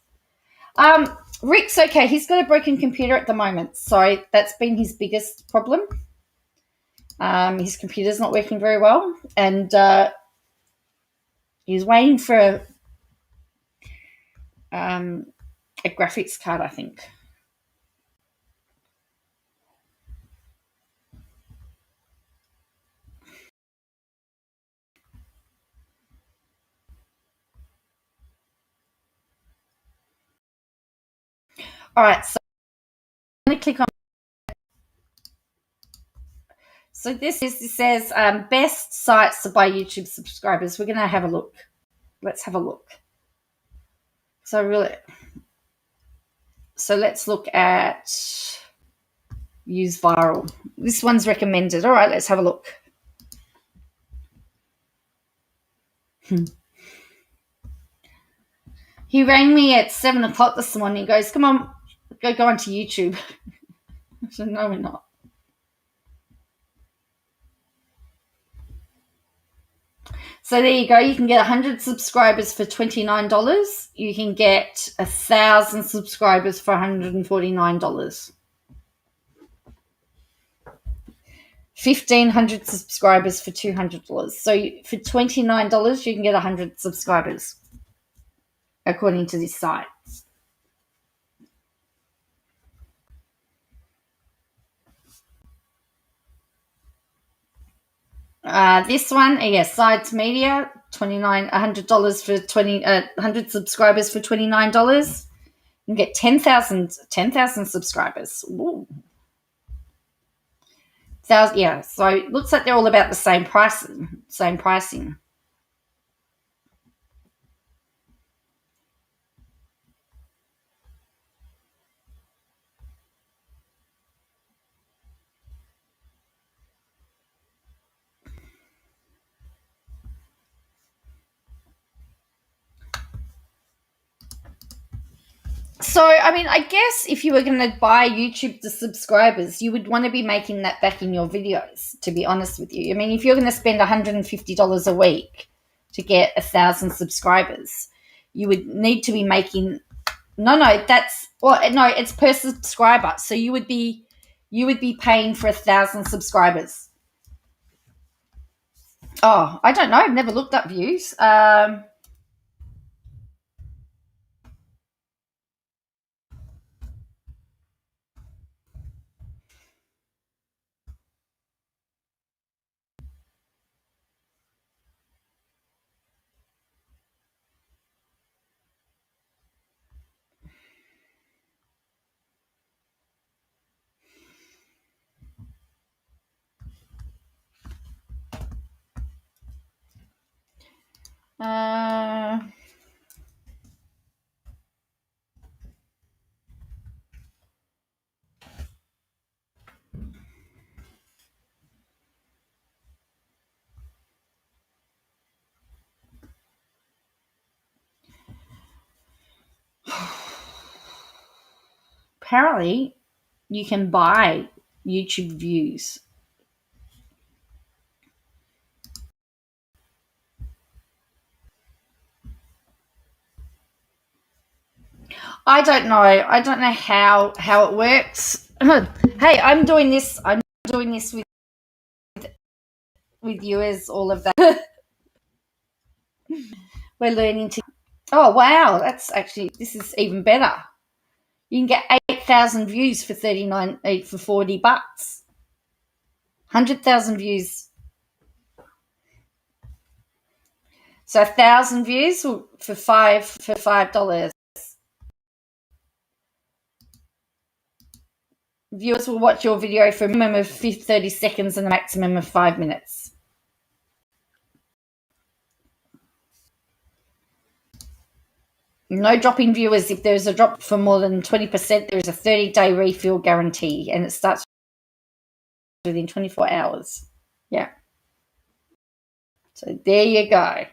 Rick's okay. He's got a broken computer at the moment, so that's been his biggest problem. His computer's not working very well, and he's waiting for a graphics card, I think. All right, so I'm going to click on. So this says best sites to buy YouTube subscribers. We're going to have a look. Let's have a look. So let's look at use viral. This one's recommended. All right, let's have a look. He rang me at 7 o'clock this morning. He goes, come on, go onto YouTube. I said, no, we're not. So there you go. You can get 100 subscribers for $29. You can get 1,000 subscribers for $149. 1,500 subscribers for $200. So for $29, you can get 100 subscribers, according to this site. This one, Sides Media, $100 for 100 subscribers for $29. You can get 10,000 subscribers. Ooh. Yeah, so it looks like they're all about the same pricing. So, I mean, I guess if you were going to buy YouTube the subscribers, you would want to be making that back in your videos, to be honest with you. I mean, if you're going to spend $150 a week to get 1,000 subscribers. You would need to be making it's per subscriber. So you would be paying for 1,000 subscribers. Oh, I don't know. I've never looked up views. Apparently, you can buy YouTube views. I don't know. I don't know how it works. Hey, I'm doing this with you as all of that. We're learning to. Oh wow, this is even better. You can get 8,000 views for for $40. 100,000 views. So 1,000 views for $5. Viewers will watch your video for a minimum of 30 seconds and a maximum of 5 minutes. No drop in viewers. If there's a drop for more than 20%, there is a 30-day refill guarantee, and it starts within 24 hours. Yeah. So there you go.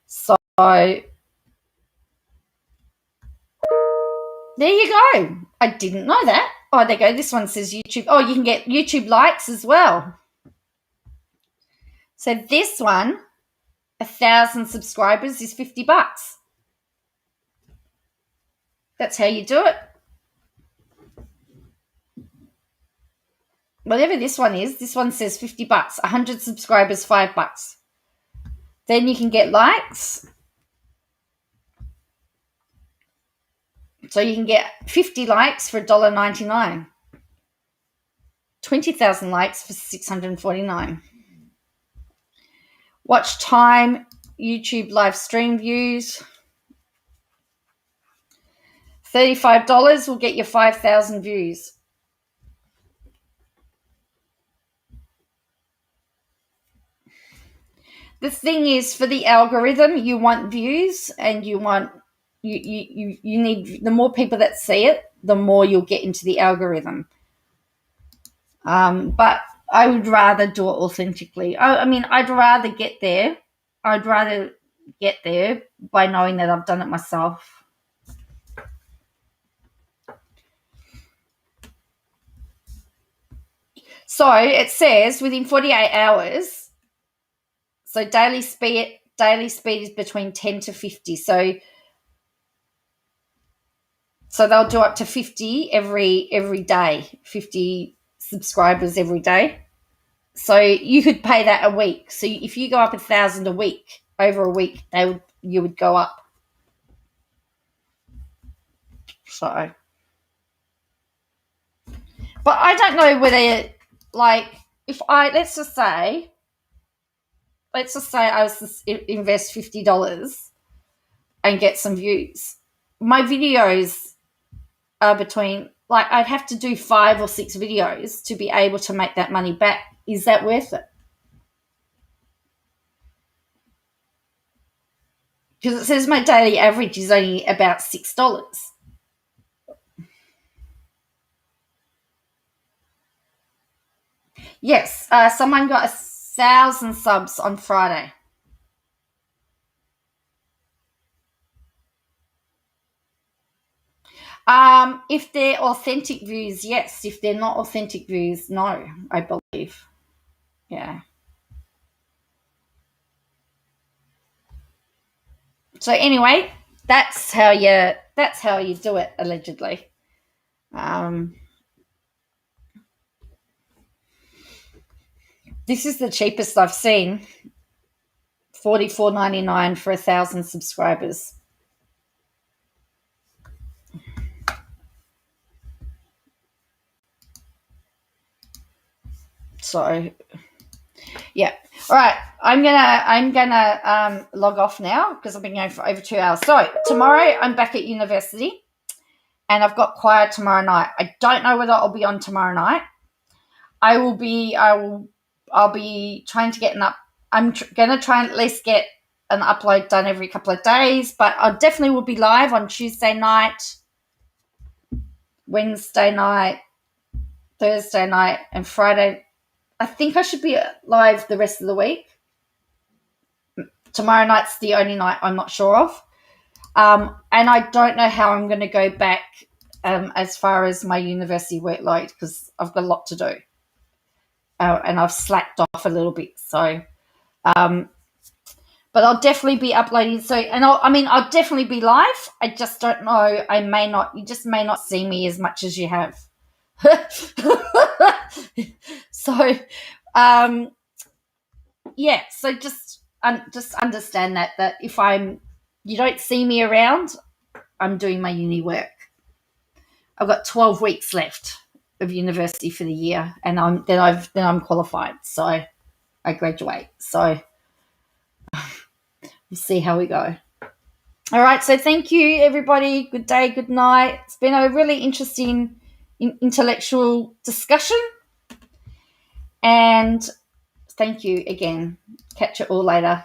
So there you go. I didn't know that. Oh, there you go. This one says YouTube. Oh, you can get YouTube likes as well. So this one, 1,000 subscribers is $50. That's how you do it. Whatever this one says $50. 100 subscribers, $5. Then you can get likes. So you can get 50 likes for $1.99. 20,000 likes for $649. Watch time, YouTube live stream views. $35 will get you 5,000 views. The thing is, for the algorithm, you want views, and you need, the more people that see it, the more you'll get into the algorithm. But I would rather do it authentically. I mean, I'd rather get there. I'd rather get there by knowing that I've done it myself. So it says within 48 hours. So daily speed is between 10 to 50. So they'll do up to 50 every day, 50 subscribers every day. So you could pay that a week. So if you go up 1,000 a week, over a week, you would go up. So, but I don't know whether, like, if let's just say I was to invest $50 and get some views. My videos are between, like, I'd have to do 5 or 6 videos to be able to make that money back. Is that worth it? Because it says my daily average is only about $6. Yes, someone got 1,000 subs on Friday. If they're authentic views, yes. If they're not authentic views, no, I believe. Yeah. So anyway, that's how you do it allegedly. This is the cheapest I've seen. $44.99 for 1,000 subscribers. So yeah. All right. I'm gonna log off now because I've been going for over 2 hours. So tomorrow I'm back at university and I've got choir tomorrow night. I don't know whether I'll be on tomorrow night. I'll be trying to get an up. I'm gonna try and at least get an upload done every couple of days, but I definitely will be live on Tuesday night, Wednesday night, Thursday night, and Friday. I think I should be live the rest of the week. Tomorrow night's the only night I'm not sure of. And I don't know how I'm going to go back as far as my university workload because I've got a lot to do. And I've slacked off a little bit. So, but I'll definitely be uploading. So, and I'll definitely be live. I just don't know. You just may not see me as much as you have. So, yeah. So just understand that if you don't see me around, I'm doing my uni work. I've got 12 weeks left of university for the year, and then I'm qualified. So I graduate. So we'll see how we go. All right. So thank you, everybody. Good day. Good night. It's been a really interesting intellectual discussion, and thank you again. Catch you all later.